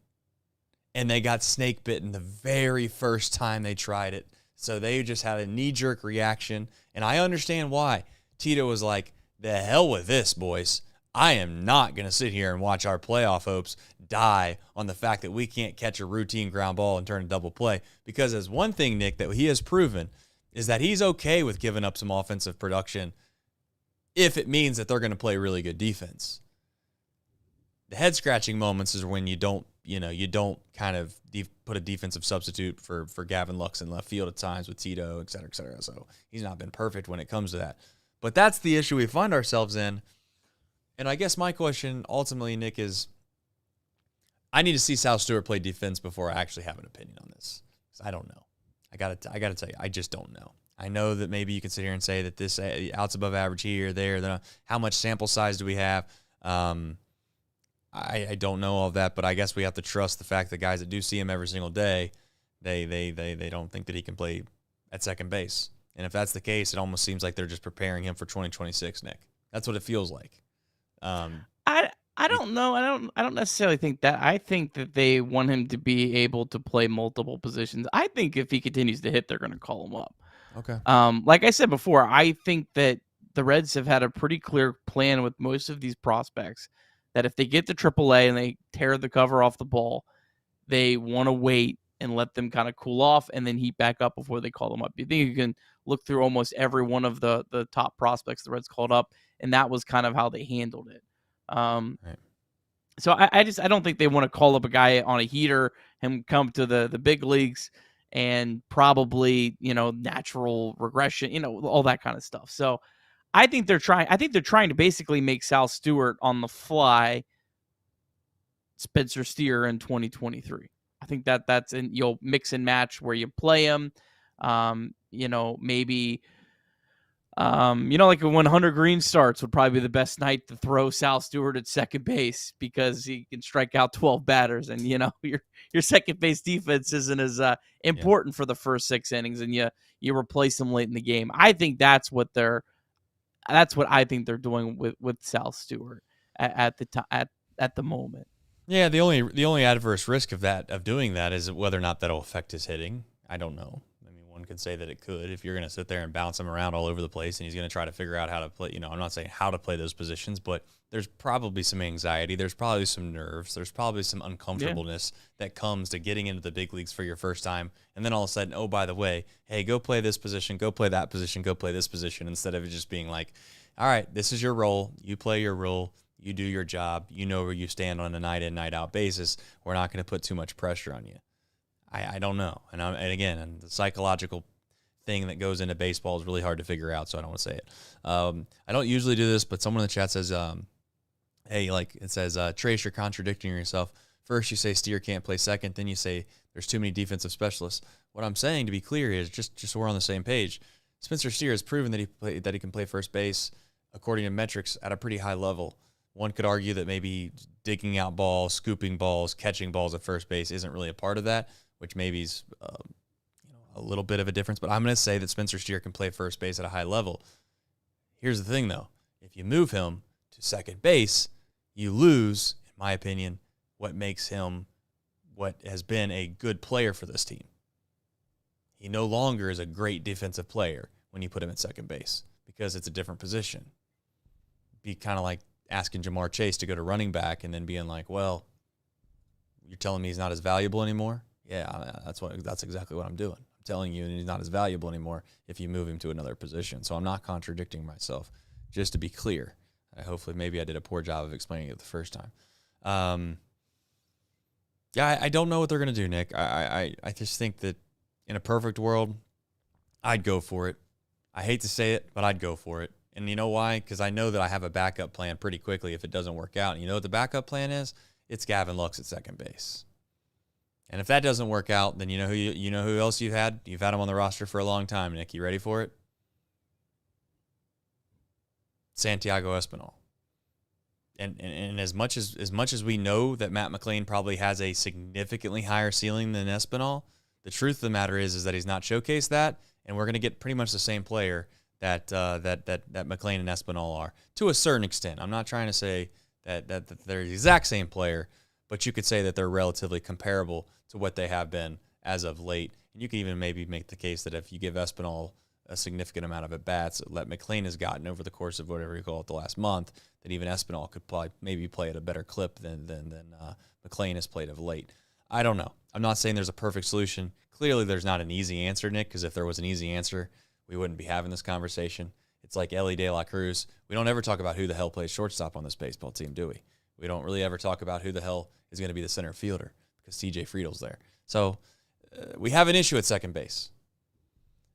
And they got snake bitten the very first time they tried it. So they just had a knee-jerk reaction. And I understand why. Tito was like, the hell with this, boys. I am not going to sit here and watch our playoff hopes die on the fact that we can't catch a routine ground ball and turn a double play. Because as one thing, Nick, that he has proven is that he's okay with giving up some offensive production if it means that they're going to play really good defense. The head-scratching moments is when you don't kind of put a defensive substitute for Gavin Lux in left field at times with Tito, et cetera, et cetera. So he's not been perfect when it comes to that. But that's the issue we find ourselves in. And I guess my question ultimately, Nick, is I need to see Sal Stewart play defense before I actually have an opinion on this. I don't know. I gotta tell you, I just don't know. I know that maybe you can sit here and say that this outs above average here, there. How much sample size do we have? I don't know all of that, but I guess we have to trust the fact that guys that do see him every single day, they don't think that he can play at second base. And if that's the case, it almost seems like they're just preparing him for 2026, Nick. That's what it feels like. I don't know. I don't necessarily think that. I think that they want him to be able to play multiple positions. I think if he continues to hit, they're going to call him up. Okay. Like I said before, I think that the Reds have had a pretty clear plan with most of these prospects that if they get to AAA and they tear the cover off the ball, they want to wait and let them kind of cool off and then heat back up before they call them up. You think you can look through almost every one of the top prospects the Reds called up, and that was kind of how they handled it. Right. So I don't think they want to call up a guy on a heater and come to the big leagues and probably, natural regression, all that kind of stuff. So I think they're trying to basically make Sal Stewart on the fly Spencer Steer in 2023. I think that's you'll mix and match where you play him. Maybe like when Hunter Greene starts would probably be the best night to throw Sal Stewart at second base because he can strike out 12 batters, and your second base defense isn't as important for the first 6 innings, and you replace him late in the game. I think that's what I think they're doing with Sal Stewart at the moment. Yeah, the only adverse risk of doing that is whether or not that'll affect his hitting. I don't know. I mean, one could say that it could if you're going to sit there and bounce him around all over the place, and he's going to try to figure out how to play. I'm not saying how to play those positions, but there's probably some anxiety. There's probably some nerves. There's probably some uncomfortableness that comes to getting into the big leagues for your first time, and then all of a sudden, oh, by the way, hey, go play this position, go play that position, go play this position, instead of it just being like, all right, this is your role. You play your role. You do your job. You know where you stand on a night-in, night-out basis. We're not going to put too much pressure on you. I don't know. And again, the psychological thing that goes into baseball is really hard to figure out, so I don't want to say it. I don't usually do this, but someone in the chat says, Trace, you're contradicting yourself. First, you say Steer can't play second. Then you say there's too many defensive specialists. What I'm saying, to be clear, is just so we're on the same page, Spencer Steer has proven that he can play first base according to metrics at a pretty high level. One could argue that maybe digging out balls, scooping balls, catching balls at first base isn't really a part of that, which maybe is a little bit of a difference. But I'm going to say that Spencer Steer can play first base at a high level. Here's the thing, though. If you move him to second base, you lose, in my opinion, what makes him what has been a good player for this team. He no longer is a great defensive player when you put him at second base because it's a different position. Be kind of like asking Jamar Chase to go to running back and then being like, well, you're telling me he's not as valuable anymore? Yeah, that's exactly what I'm doing. I'm telling you he's not as valuable anymore if you move him to another position. So I'm not contradicting myself, just to be clear. Hopefully maybe I did a poor job of explaining it the first time. I don't know what they're going to do, Nick. I just think that in a perfect world, I'd go for it. I hate to say it, but I'd go for it. And you know why? Because I know that I have a backup plan pretty quickly if it doesn't work out. And you know what the backup plan is? It's Gavin Lux at second base. And if that doesn't work out, then you know who else you've had? You've had him on the roster for a long time, Nick. You ready for it? Santiago Espinal. And as much as we know that Matt McLain probably has a significantly higher ceiling than Espinal, the truth of the matter is that he's not showcased that, and we're going to get pretty much the same player that McLain and Espinal are, to a certain extent. I'm not trying to say that they're the exact same player, but you could say that they're relatively comparable to what they have been as of late. And you can even maybe make the case that if you give Espinal a significant amount of at-bats that McLain has gotten over the course of whatever you call it the last month, that even Espinal could maybe play at a better clip than McLain has played of late. I don't know. I'm not saying there's a perfect solution. Clearly there's not an easy answer, Nick, because if there was an easy answer, we wouldn't be having this conversation. It's like Ellie De La Cruz. We don't ever talk about who the hell plays shortstop on this baseball team, do we? We don't really ever talk about who the hell is going to be the center fielder because TJ Friedel's there. So we have an issue at second base.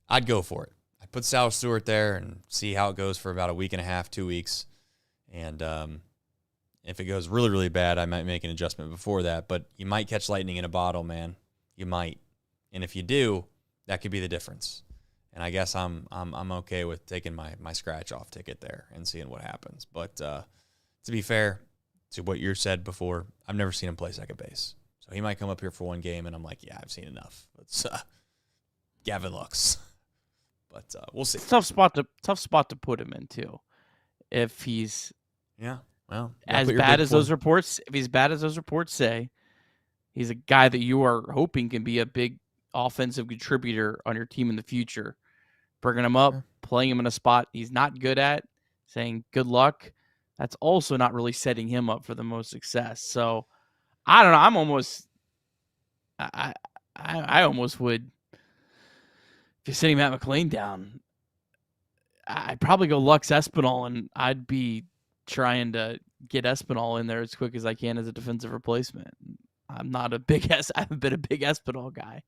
I'd go for it. I'd put Sal Stewart there and see how it goes for about a week and a half, 2 weeks. And if it goes really, really bad, I might make an adjustment before that. But you might catch lightning in a bottle, man. You might. And if you do, That could be the difference. And I guess I'm okay with taking my scratch off ticket there and seeing what happens. But to be fair to what you said before, I've never seen him play second base. So he might come up here for one game, and I'm like, yeah, I've seen enough. It's Gavin Lux. But we'll see. Tough spot to put him in too. If he's as bad as those reports, say, he's a guy that you are hoping can be a big offensive contributor on your team in the future. Bringing him up, playing him in a spot he's not good at, saying good luck, that's also not really setting him up for the most success. So I don't know. I'm almost, I almost would, if you're sitting Matt McLain down, I'd probably go Lux Espinal, and I'd be trying to get Espinal in there as quick as I can as a defensive replacement. I'm not a big I haven't been a big Espinal guy.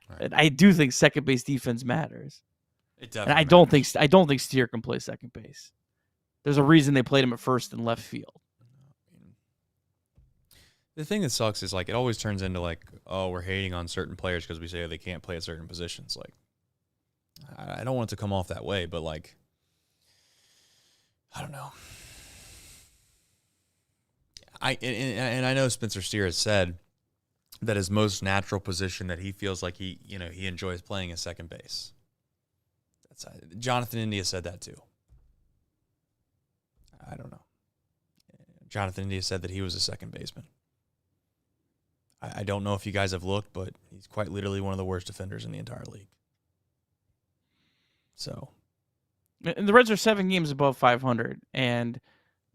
Right. And I do think second base defense matters. It definitely and I don't think Steer can play second base. There's a reason they played him at first and left field. The thing that sucks is like it always turns into like, oh, we're hating on certain players because we say they can't play at certain positions. Like, I don't want it to come off that way, but like, I don't know. And I know Spencer Steer has said that his most natural position that he feels like he enjoys playing is second base. Jonathan India said that too. I don't know. Jonathan India said that he was a second baseman. I don't know if you guys have looked, but he's quite literally one of the worst defenders in the entire league. So, and the Reds are 7 games above 500, and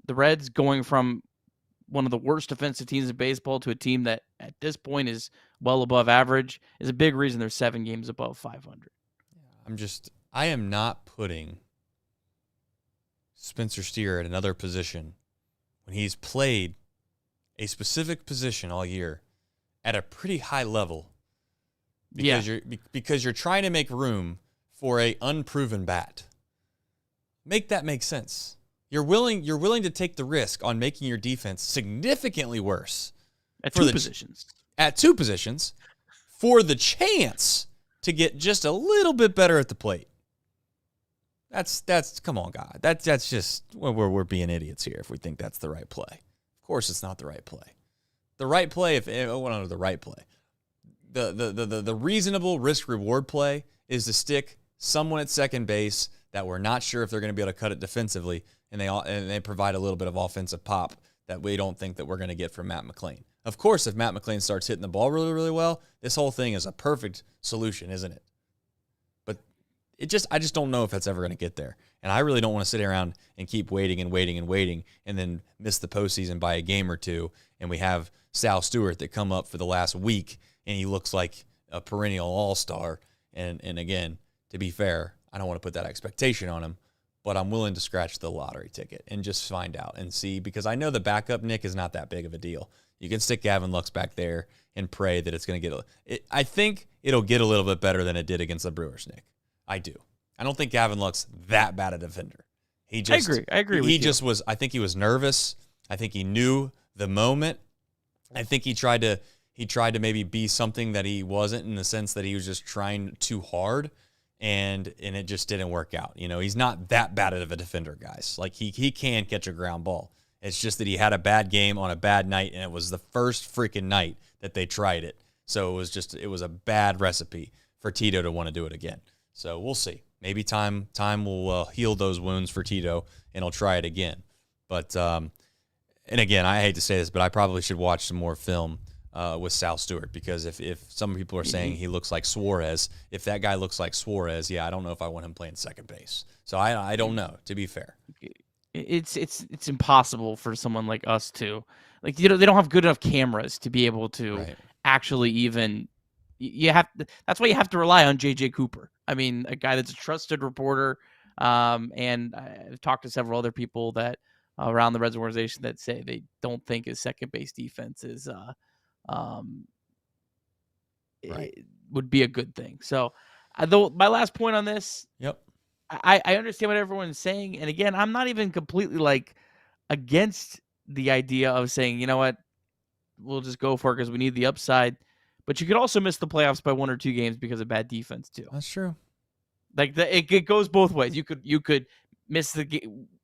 the Reds going from one of the worst defensive teams in baseball to a team that at this point is well above average is a big reason they're 7 games above 500. I am not putting Spencer Steer at another position when he's played a specific position all year at a pretty high level because you're trying to make room for a unproven bat. Make that make sense. You're willing to take the risk on making your defense significantly worse at two positions. At 2 positions for the chance to get just a little bit better at the plate. That's come on, God. That's just we're being idiots here if we think that's the right play. Of course, it's not the right play. The right play, the right play, the reasonable risk reward play is to stick someone at second base that we're not sure if they're going to be able to cut it defensively, and they provide a little bit of offensive pop that we don't think that we're going to get from Matt McLain. Of course, if Matt McLain starts hitting the ball really, really well, this whole thing is a perfect solution, isn't it? But I just don't know if that's ever going to get there. And I really don't want to sit around and keep waiting and then miss the postseason by a game or two, and we have Sal Stewart that come up for the last week, and he looks like a perennial all-star. And again, to be fair, I don't want to put that expectation on him, but I'm willing to scratch the lottery ticket and just find out and see, because I know the backup Nick is not that big of a deal. You can stick Gavin Lux back there and pray that it's going to I think it'll get a little bit better than it did against the Brewers, Nick. I do. I don't think Gavin Lux that bad a defender. I agree with you. I think he was nervous. I think he knew the moment. I think he tried to maybe be something that he wasn't, in the sense that he was just trying too hard, and it just didn't work out. He's not that bad of a defender, guys. Like he can catch a ground ball. It's just that he had a bad game on a bad night, and it was the first freaking night that they tried it. So it was a bad recipe for Tito to want to do it again. So we'll see. Maybe time will heal those wounds for Tito, and he'll try it again. But and again, I hate to say this, but I probably should watch some more film with Sal Stewart, because if some people are saying he looks like Suarez, if that guy looks like Suarez, I don't know if I want him playing second base. So I don't know, to be fair. It's impossible for someone like us to, like, they don't have good enough cameras to be able to actually even. That's why you have to rely on JJ Cooper. I mean, a guy that's a trusted reporter, and I've talked to several other people that around the Reds organization that say they don't think his second base defense is would be a good thing. So, though, my last point on this. Yep. I understand what everyone's saying, and again, I'm not even completely against the idea of saying, you know what, we'll just go for it because we need the upside. But you could also miss the playoffs by 1 or 2 games because of bad defense too. That's true. Like it goes both ways. You could miss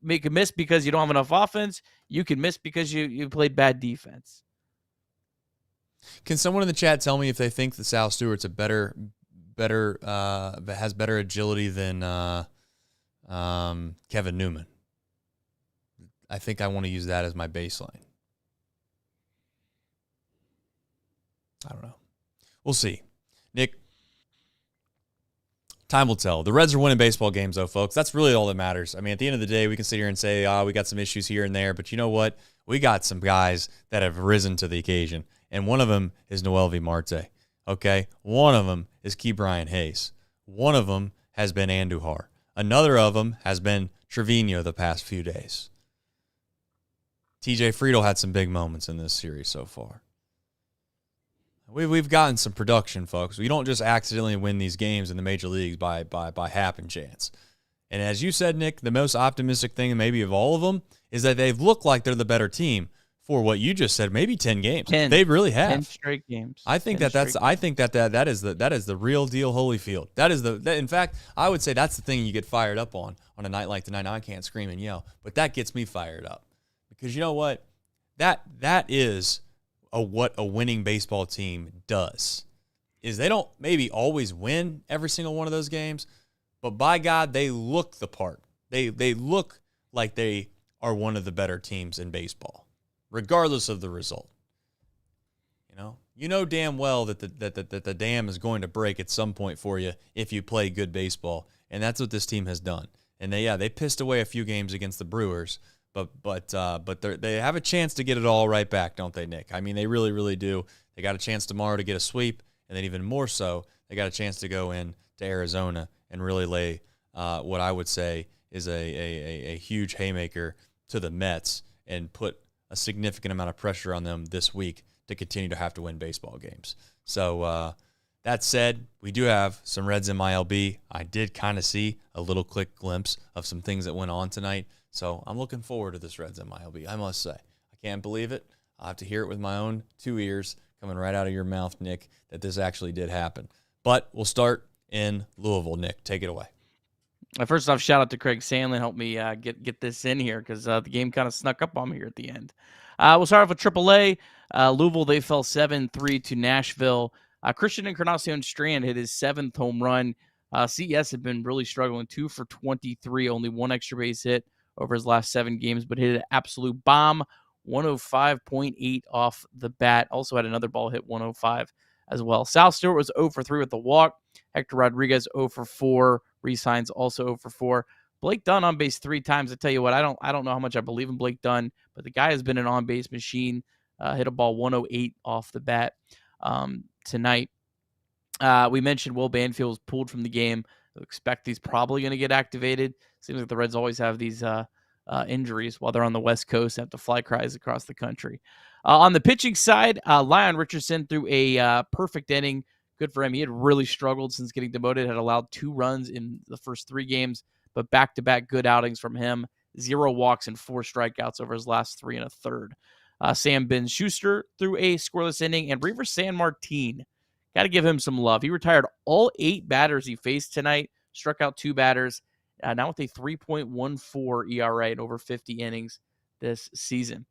make a miss because you don't have enough offense. You could miss because you played bad defense. Can someone in the chat tell me if they think that Sal Stewart's has better agility than Kevin Newman? I think I want to use that as my baseline. I don't know. We'll see. Nick, time will tell. The Reds are winning baseball games, though, folks. That's really all that matters. I mean, at the end of the day, we can sit here and say, we got some issues here and there. But you know what? We got some guys that have risen to the occasion. And one of them is Noelvi Marte. Okay? One of them is Key Brian Hayes. One of them has been Andujar. Another of them has been Trevino the past few days. TJ Friedl had some big moments in this series so far. We've gotten some production, folks. We don't just accidentally win these games in the major leagues by happen chance. And as you said, Nick, the most optimistic thing maybe of all of them is that they've looked like they're the better team for what you just said, maybe 10 games. 10. They really have. 10 straight games. I think that is the real deal Holyfield. In fact, I would say that's the thing you get fired up on a night like tonight. Now, I can't scream and yell, but that gets me fired up. Because you know what? That is what a winning baseball team does. Is they don't maybe always win every single one of those games, but by God, they look the part. They look like they are one of the better teams in baseball, regardless of the result. You know damn well that the dam is going to break at some point for you if you play good baseball, and that's what this team has done. And they pissed away a few games against the Brewers. But they have a chance to get it all right back, don't they, Nick? I mean, they really, really do. They got a chance tomorrow to get a sweep, and then even more so, they got a chance to go in to Arizona and really lay what I would say is a huge haymaker to the Mets and put a significant amount of pressure on them this week to continue to have to win baseball games. So that said, we do have some Reds in MLB. I did kind of see a little quick glimpse of some things that went on tonight. So I'm looking forward to this Reds MLB, I must say. I can't believe it. I'll have to hear it with my own 2 ears coming right out of your mouth, Nick, that this actually did happen. But we'll start in Louisville. Nick, take it away. First off, shout out to Craig Sandlin. Help me get this in here because the game kind of snuck up on me here at the end. We'll start off with AAA. Louisville, they fell 7-3 to Nashville. Christian Encarnacion Strand hit his 7th home run. CES had been really struggling, 2 for 23, only 1 extra base hit over his last 7 games, but hit an absolute bomb, 105.8 off the bat. Also had another ball hit 105 as well. Sal Stewart was 0 for 3 with the walk. Hector Rodriguez 0 for 4. Resigns also 0 for 4. Blake Dunn on base 3 times. I tell you what, I don't know how much I believe in Blake Dunn, but the guy has been an on base machine. Hit a ball 108 off the bat tonight. We mentioned Will Banfield was pulled from the game. I expect he's probably going to get activated. Seems like the Reds always have these injuries while they're on the West Coast, have to fly cries across the country. On the pitching side, Lyon Richardson threw a perfect inning. Good for him. He had really struggled since getting demoted, had allowed 2 runs in the first 3 games, but back-to-back good outings from him. 0 walks and 4 strikeouts over his last 3 1/3. Sam Ben-Schuster threw a scoreless inning, and Reaver San Martin, got to give him some love. He retired all 8 batters he faced tonight, struck out 2 batters, now with a 3.14 ERA in over 50 innings this season.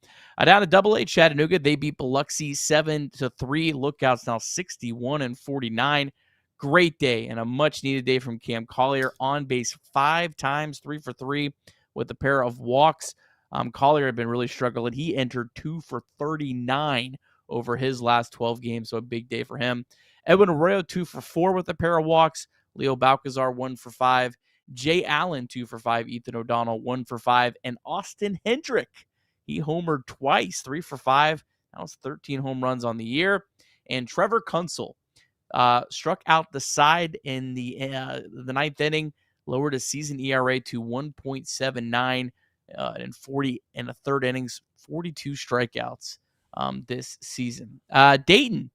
Down to AA, Chattanooga, they beat Biloxi 7-3. Lookouts now 61-49. Great day and a much-needed day from Cam Collier. On base 5 times, 3 for 3 with a pair of walks. Collier had been really struggling. He entered 2 for 39 over his last 12 games, so a big day for him. Edwin Arroyo 2 for 4 with a pair of walks. Leo Balcazar 1 for 5. Jay Allen 2 for 5. Ethan O'Donnell 1 for 5. And Austin Hendrick, he homered twice, 3 for 5. That was 13 home runs on the year. And Trevor Kunsel struck out the side in the 9th inning, lowered his season ERA to 1.79 in 40 and a third innings, 42 strikeouts this season. Dayton,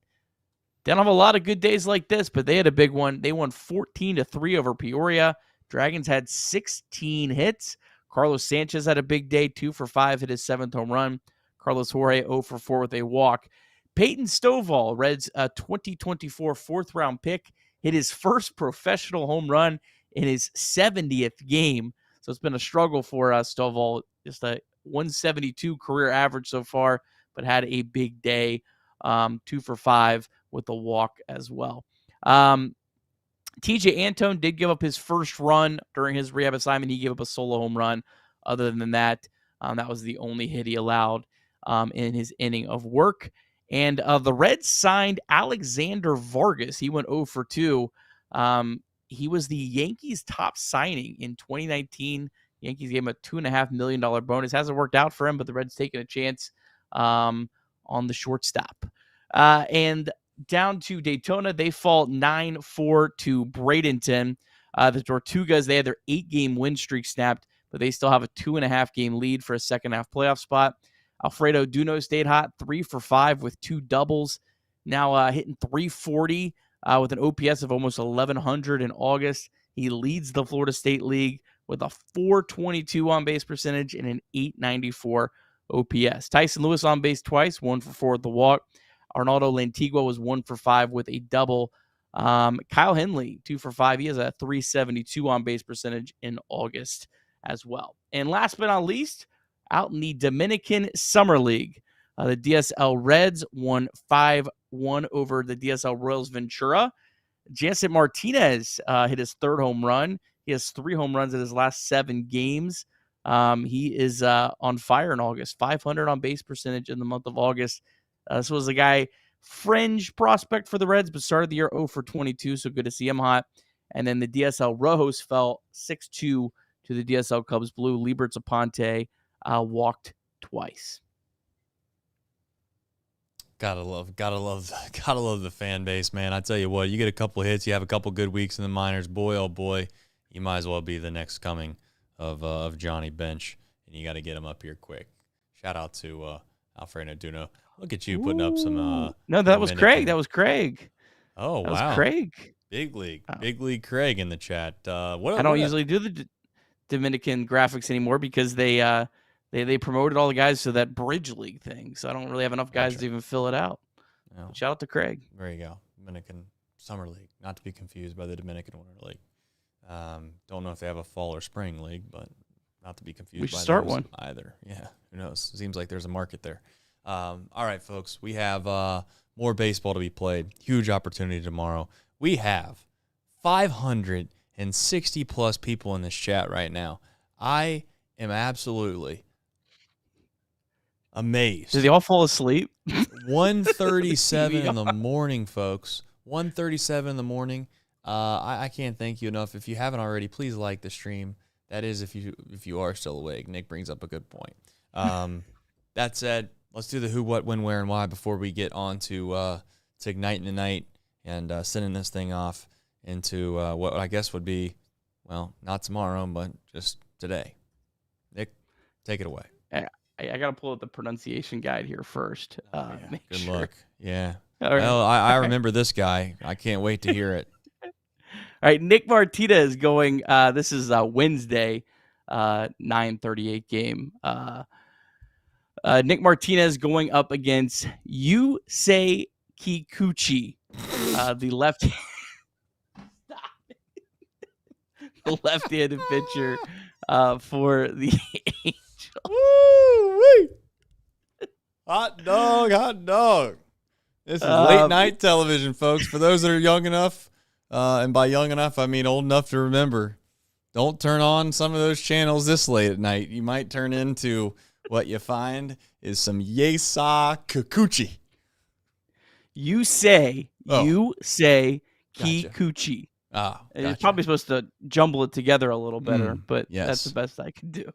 they don't have a lot of good days like this, but they had a big one. They won 14-3 over Peoria. Dragons had 16 hits. Carlos Sanchez had a big day, 2 for 5, hit his 7th home run. Carlos Jorge 0 for 4 with a walk. Peyton Stovall, Reds 2024 4th-round pick, hit his first professional home run in his 70th game. So it's been a struggle for Stovall. Just a 172 career average so far, but had a big day. 2 for 5 with a walk as well. TJ Antone did give up his first run during his rehab assignment. He gave up a solo home run. Other than that, that was the only hit he allowed in his inning of work. And the Reds signed Alexander Vargas. He went 0 for 2. He was the Yankees' top signing in 2019. Yankees gave him a $2.5 million bonus. Hasn't worked out for him, but the Reds taking a chance on the shortstop. And down to Daytona, they fall 9-4 to Bradenton. The Tortugas, they had their 8-game win streak snapped, but they still have a 2.5-game lead for a second-half playoff spot. Alfredo Duno stayed hot, 3 for 5 with 2 doubles. Now hitting 340 with an OPS of almost 1,100 in August. He leads the Florida State League with a 422 on-base percentage and an 894 OPS. Tyson Lewis on base twice, 1 for 4 with the walk. Arnaldo Lantigua was 1 for 5 with a double. Kyle Henley, 2 for 5. He has a 372 on-base percentage in August as well. And last but not least, out in the Dominican Summer League, the DSL Reds won 5-1 over the DSL Royals Ventura. Jansen Martinez hit his 3rd home run. He has 3 home runs in his last 7 games. He is on fire in August. 500 on base percentage in the month of August. This was a guy, fringe prospect for the Reds, but started the year 0 for 22, so good to see him hot. And then the DSL Rojos fell 6-2 to the DSL Cubs Blue. Libertz Aponte walked twice. Gotta love the fan base, man. I tell you what, you get a couple of hits, you have a couple good weeks in the minors, boy, oh boy, you might as well be the next coming of Johnny Bench, and you got to get him up here quick. Shout out to Alfredo Duno. Look at you putting up some. No, that was Craig. That was Craig. Oh, that wow. was Craig. Big league Craig in the chat. I don't usually do the Dominican graphics anymore because they promoted all the guys to that Bridge League thing. So I don't really have enough guys to even fill it out. No. Shout out to Craig. There you go. Dominican Summer League. Not to be confused by the Dominican Winter League. Don't know if they have a fall or spring league, but not to be confused we should by start those one either. Yeah, who knows? Seems like there's a market there. All right, folks, we have more baseball to be played. Huge opportunity tomorrow. We have 560 plus people in this chat right now. I am absolutely amazed. Did they all fall asleep? 1:37 in the morning, folks. 1:37 in the morning. I can't thank you enough. If you haven't already, please like the stream. That is if you are still awake. Nick brings up a good point. That said, let's do the who, what, when, where, and why before we get on to igniting the night and sending this thing off into what I guess would be, well, not tomorrow, but just today. Nick, take it away. I got to pull up the pronunciation guide here first. Good luck. Yeah. All right. Well, I remember this guy. I can't wait to hear it. All right, Nick Martinez going. This is Wednesday, 9:38 game. Nick Martinez going up against Yusei Kikuchi, the left-handed pitcher for the Angels. Woo-wee. Hot dog. This is late night television, folks. For those that are young enough, and by young enough, I mean old enough to remember, don't turn on some of those channels this late at night. You might turn into what you find is some Yusei Kikuchi. Yusei Kikuchi. Gotcha. You're probably supposed to jumble it together a little better, but that's the best I can do.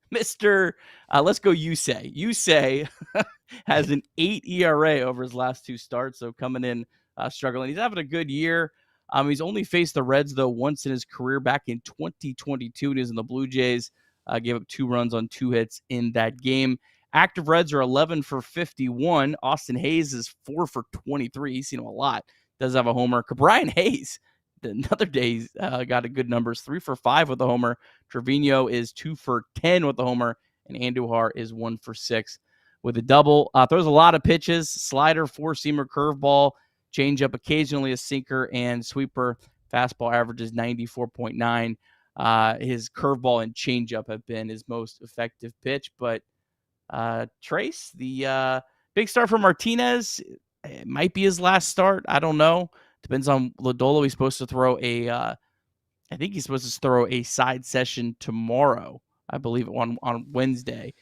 Let's go Yusei. Yusei has an 8 ERA over his last 2 starts, so coming in struggling. He's having a good year. He's only faced the Reds, though, once in his career back in 2022. He was in the Blue Jays. Gave up 2 runs on 2 hits in that game. Active Reds are 11 for 51. Austin Hayes is 4 for 23. He's seen him a lot. Does have a homer. Brian Hayes, another day, he's got a good numbers. 3 for 5 with a homer. Trevino is 2 for 10 with a homer. And Andujar is 1 for 6 with a double. Throws a lot of pitches, slider, four-seamer, curveball, changeup, occasionally a sinker, and sweeper. Fastball averages 94.9. His curveball and changeup have been his most effective pitch. But Trace, the big start for Martinez, it might be his last start. I don't know. Depends on Lodolo. He's supposed to throw I think he's supposed to throw a side session tomorrow, I believe, on Wednesday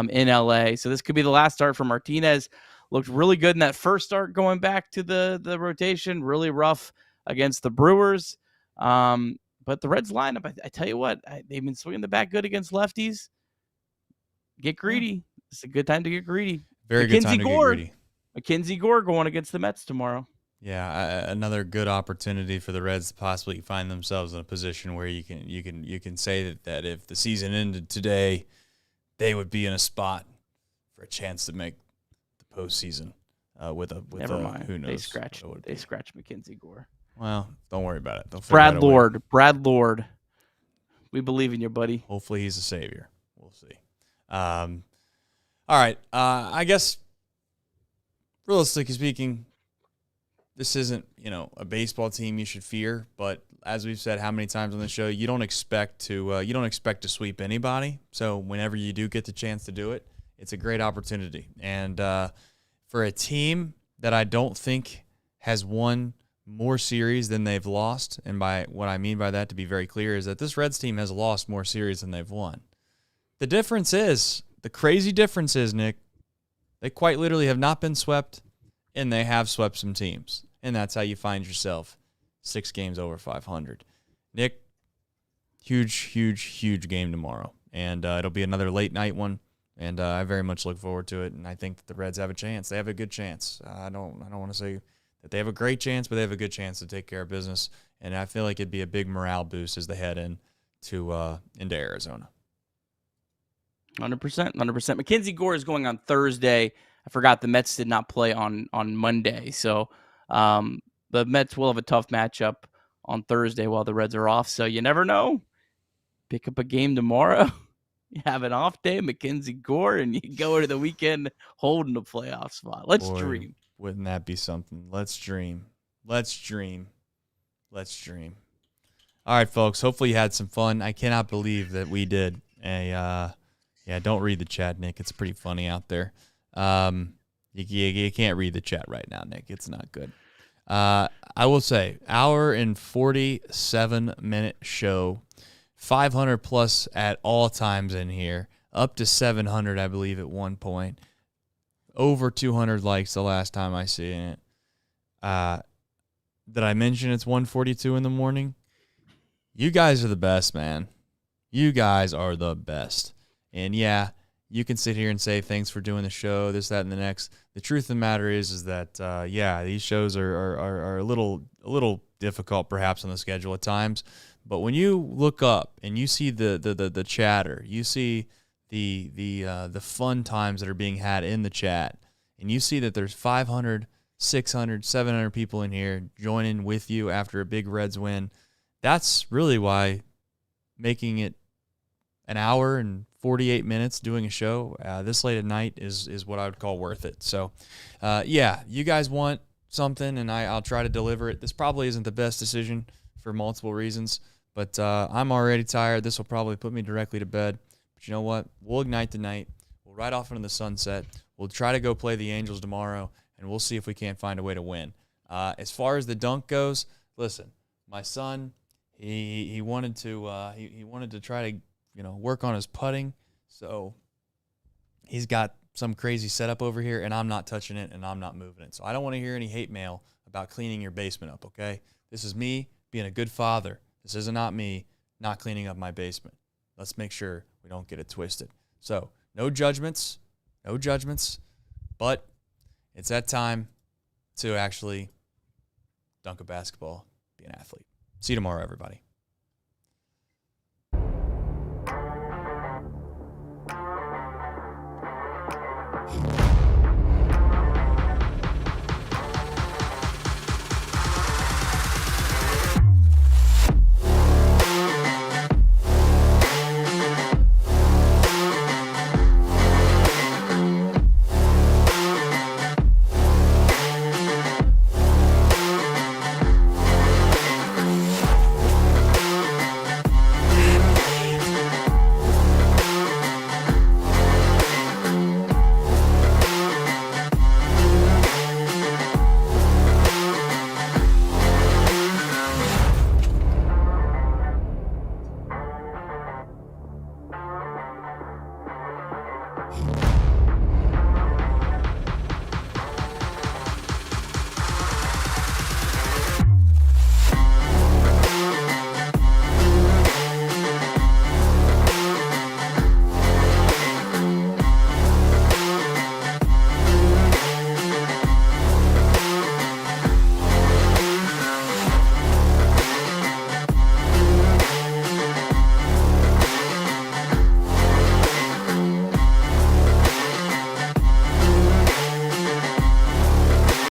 in LA. So this could be the last start for Martinez. Looked really good in that first start going back to the rotation. Really rough against the Brewers. But the Reds lineup, I tell you what, they've been swinging the bat good against lefties. Get greedy. Yeah. It's a good time to get greedy. Very good time to get greedy. Mackenzie Gore going against the Mets tomorrow. Yeah, another good opportunity for the Reds to possibly find themselves in a position where you can say that if the season ended today, they would be in a spot for a chance to make the postseason. Never mind. Who knows? They scratched Mackenzie Gore. Well, don't worry about it. Brad Lord. We believe in you, buddy. Hopefully he's a savior. We'll see. All right. I guess, realistically speaking, this isn't, a baseball team you should fear, but as we've said how many times on the show, you don't expect to sweep anybody. So whenever you do get the chance to do it, it's a great opportunity. And for a team that I don't think has won more series than they've lost, and by what I mean by that, to be very clear, is that this Reds team has lost more series than they've won. The crazy difference is, Nick, they quite literally have not been swept, and they have swept some teams. And that's how you find yourself 6 games over 500. Nick, huge game tomorrow. And it'll be another late night one. And I very much look forward to it. And I think that the Reds have a chance. They have a good chance. I don't want to say that they have a great chance, but they have a good chance to take care of business. And I feel like it'd be a big morale boost as they head into Arizona. 100%. Mackenzie Gore is going on Thursday. I forgot the Mets did not play on Monday. So the Mets will have a tough matchup on Thursday while the Reds are off. So you never know. Pick up a game tomorrow. You have an off day, Mackenzie Gore, and you go into the weekend holding a playoff spot. Let's dream. Wouldn't that be something? Let's dream. All right, folks. Hopefully you had some fun. I cannot believe that we did don't read the chat, Nick. It's pretty funny out there. You can't read the chat right now, Nick. It's not good. I will say, hour and 47-minute show, 500 plus at all times in here, up to 700, I believe, at one point. Over 200 likes the last time I seen it. Did I mention it's 1:42 in the morning? You guys are the best, man. You guys are the best. And yeah, you can sit here and say thanks for doing the show, this, that, and the next. The truth of the matter is that these shows are a little difficult perhaps on the schedule at times. But when you look up and you see the chatter, you see the fun times that are being had in the chat, and you see that there's 500, 600, 700 people in here joining with you after a big Reds win, that's really why making it an hour and 48 minutes doing a show this late at night is what I would call worth it. So, you guys want something, and I'll try to deliver it. This probably isn't the best decision for multiple reasons, but I'm already tired. This will probably put me directly to bed. But you know what? We'll ignite the night. We'll ride off into the sunset. We'll try to go play the Angels tomorrow, and we'll see if we can't find a way to win. As far as the dunk goes, listen, my son, he wanted to try to work on his putting. So he's got some crazy setup over here, and I'm not touching it, and I'm not moving it. So I don't want to hear any hate mail about cleaning your basement up, okay? This is me being a good father. This is not me not cleaning up my basement. Let's make sure we don't get it twisted. So no judgments, but it's that time to actually dunk a basketball, be an athlete. See you tomorrow, everybody.